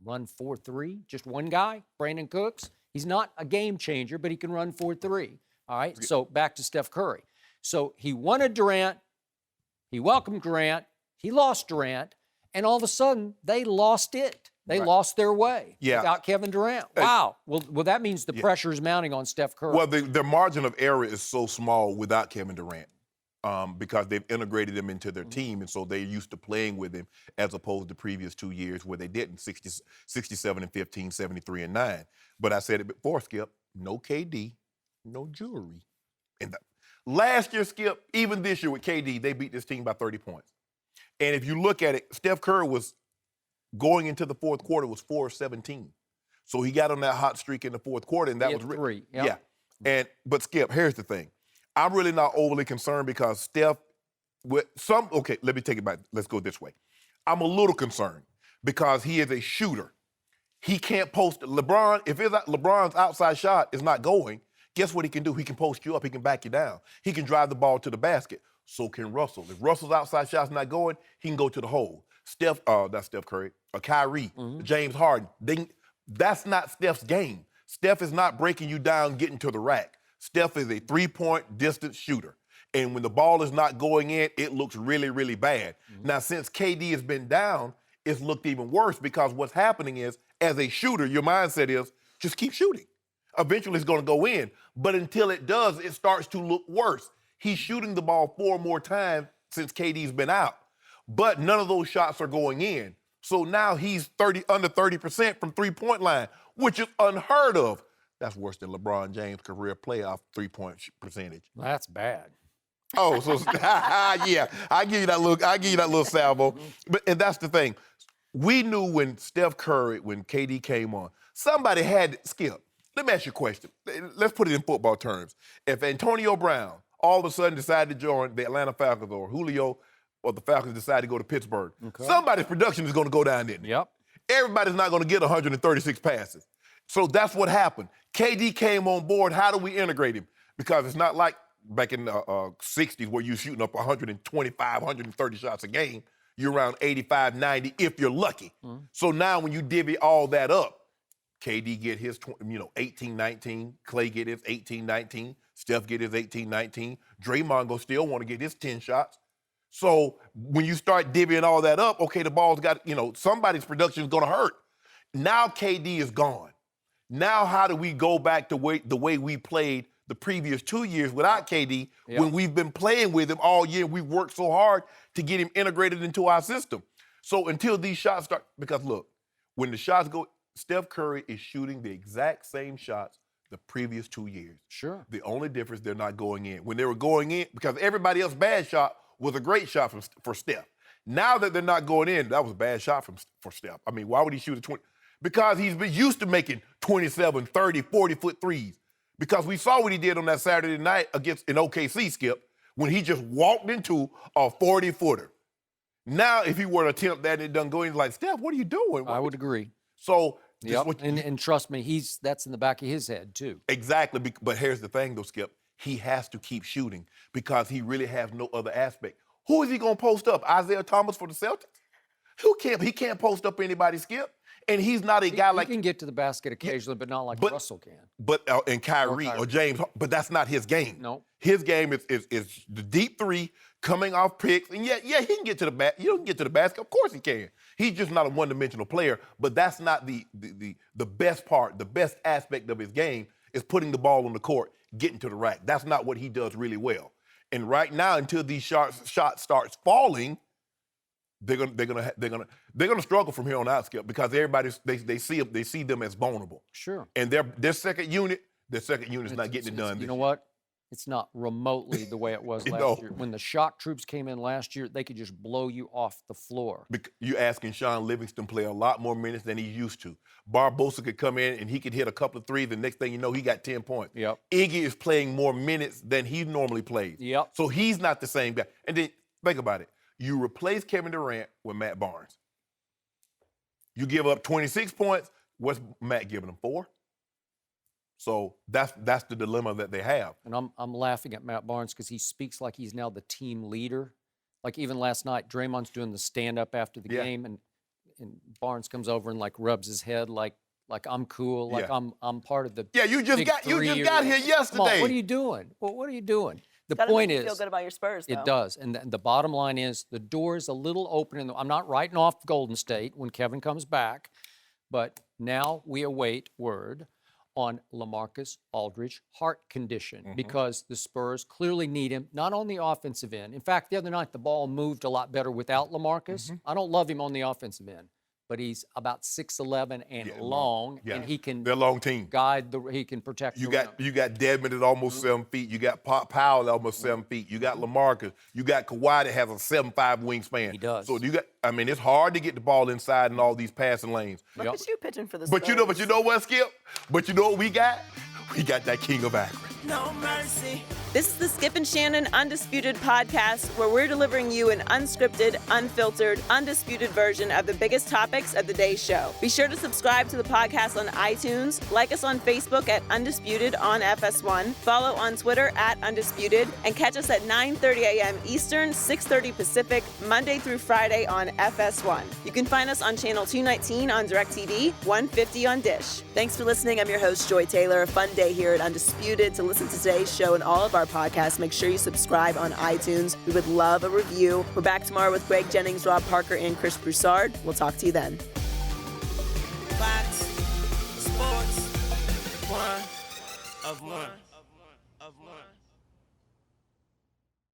run 4-3, just one guy, Brandon Cooks. He's not a game changer, but he can run 4-3. All right, so back to Steph Curry. So he wanted Durant, he welcomed Durant, he lost Durant, and all of a sudden, they lost it. They lost their way without Kevin Durant. Wow. Well, that means the pressure is mounting on Steph Curry. Well, their margin of error is so small without Kevin Durant. Because they've integrated him into their team, and so they're used to playing with him as opposed to previous 2 years where they didn't, 67 and 15, 73 and 9. But I said it before, Skip, no KD, no jewelry. And last year, Skip, even this year with KD, they beat this team by 30 points. And if you look at it, Steph Curry was going into the fourth quarter was 4-17. So he got on that hot streak in the fourth quarter, and that was 3. Yep. Yeah. But Skip, here's the thing. I'm really not overly concerned because Steph, let me take it back. Let's go this way. I'm a little concerned because he is a shooter. He can't post. LeBron, if LeBron's outside shot is not going, guess what he can do? He can post you up. He can back you down. He can drive the ball to the basket. So can Russell. If Russell's outside shot's not going, he can go to the hole. That's Steph Curry, or Kyrie, James Harden. That's not Steph's game. Steph is not breaking you down, getting to the rack. Steph is a three-point distance shooter. And when the ball is not going in, it looks really, really bad. Now, since KD has been down, it's looked even worse because what's happening is, as a shooter, your mindset is, just keep shooting. Eventually, it's going to go in. But until it does, it starts to look worse. He's shooting the ball 4 more times since KD's been out. But none of those shots are going in. So now he's under 30% from three-point line, which is unheard of. That's worse than LeBron James' career playoff three-point percentage. That's bad. Oh, so yeah, I give you that little salvo. And that's the thing. We knew when Steph Curry, when KD came on, somebody had to Skip. Let me ask you a question. Let's put it in football terms. If Antonio Brown all of a sudden decided to join the Atlanta Falcons, or Julio or the Falcons decide to go to Pittsburgh, somebody's production is going to go down there. Yep. Everybody's not going to get 136 passes. So that's what happened. KD came on board. How do we integrate him? Because it's not like back in the 60s where you're shooting up 125, 130 shots a game. You're around 85, 90 if you're lucky. So now when you divvy all that up, KD get his 18, 19, Clay get his 18, 19, Steph get his 18, 19. Draymond gonna still want to get his 10 shots. So when you start divvying all that up, okay, the ball's got, somebody's production is gonna hurt. Now KD is gone. Now how do we go back to the way we played the previous 2 years without KD when we've been playing with him all year? We've worked so hard to get him integrated into our system. So until these shots start, because look, when the shots go, Steph Curry is shooting the exact same shots the previous 2 years. Sure. The only difference, they're not going in. When they were going in, because everybody else's bad shot was a great shot for Steph. Now that they're not going in, that was a bad shot for Steph. I mean, why would he shoot a 20? Because he's been used to making 27, 30, 40-foot threes. Because we saw what he did on that Saturday night in OKC, Skip, when he just walked into a 40-footer. Now, if he were to attempt that and it doesn't go in, like, Steph, what are you doing? I would agree. So, and trust me, that's in the back of his head, too. Exactly. But here's the thing, though, Skip. He has to keep shooting because he really has no other aspect. Who is he going to post up? Isaiah Thomas for the Celtics? He can't post up anybody, Skip. And he's not a guy like... He can get to the basket occasionally, but not like Russell can. But and Kyrie or James, but that's not his game. No. His game is the deep three, coming off picks. And yeah, he can get to the basket. You can get to the basket. Of course he can. He's just not a one-dimensional player, but that's not the best part. The best aspect of his game is putting the ball on the court, getting to the rack. That's not what he does really well. And right now, until these shots starts falling, they're gonna struggle from here on out, Skip, because everybody they see them as vulnerable. Sure. And their second unit is not getting it done. You know what? It's not remotely the way it was last year. When the shock troops came in last year, they could just blow you off the floor. You asking Sean Livingston play a lot more minutes than he used to. Barbosa could come in and he could hit a couple of threes. The next thing you know, he got 10 points. Yep. Iggy is playing more minutes than he normally plays. Yep. So he's not the same guy. And then think about it. You replace Kevin Durant with Matt Barnes. You give up 26 points. What's Matt giving them? 4? So that's the dilemma that they have. And I'm laughing at Matt Barnes because he speaks like he's now the team leader. Like even last night, Draymond's doing the stand-up after the game, and Barnes comes over and like rubs his head like I'm cool, like I'm part of the you just got here yesterday. Come on, what are you doing? Well, what are you doing? The Gotta point make you is, feel good about your Spurs, though. it does, and the bottom line is the door is a little open. I'm not writing off Golden State when Kevin comes back, but now we await word on LaMarcus Aldridge heart condition because the Spurs clearly need him, not on the offensive end. In fact, the other night the ball moved a lot better without LaMarcus. I don't love him on the offensive end, but he's about 6'11" and long, and he can. They're a long team. He can protect. You got Dedmon at almost 7 feet. You got Powell at almost 7 feet. You got LaMarcus. You got Kawhi that has a 7'5" wingspan. He does. So it's hard to get the ball inside in all these passing lanes. Look at you pitching for the Spurs. But you know what, Skip? But you know what we got? We got that king of Akron. No mercy. This is the Skip and Shannon Undisputed podcast, where we're delivering you an unscripted, unfiltered, undisputed version of the biggest topics of the day's show. Be sure to subscribe to the podcast on iTunes, like us on Facebook at Undisputed on FS1, follow on Twitter at Undisputed, and catch us at 9:30 a.m. Eastern, 6:30 Pacific, Monday through Friday on FS1. You can find us on channel 219 on DirecTV, 150 on Dish. Thanks for listening. I'm your host, Joy Taylor. A fun day here at Undisputed. To listen to today's show and all of our podcasts, make sure you subscribe on iTunes. We would love a review. We're back tomorrow with Greg Jennings, Rob Parker, and Chris Broussard. We'll talk to you then. Fox Sports, one of one.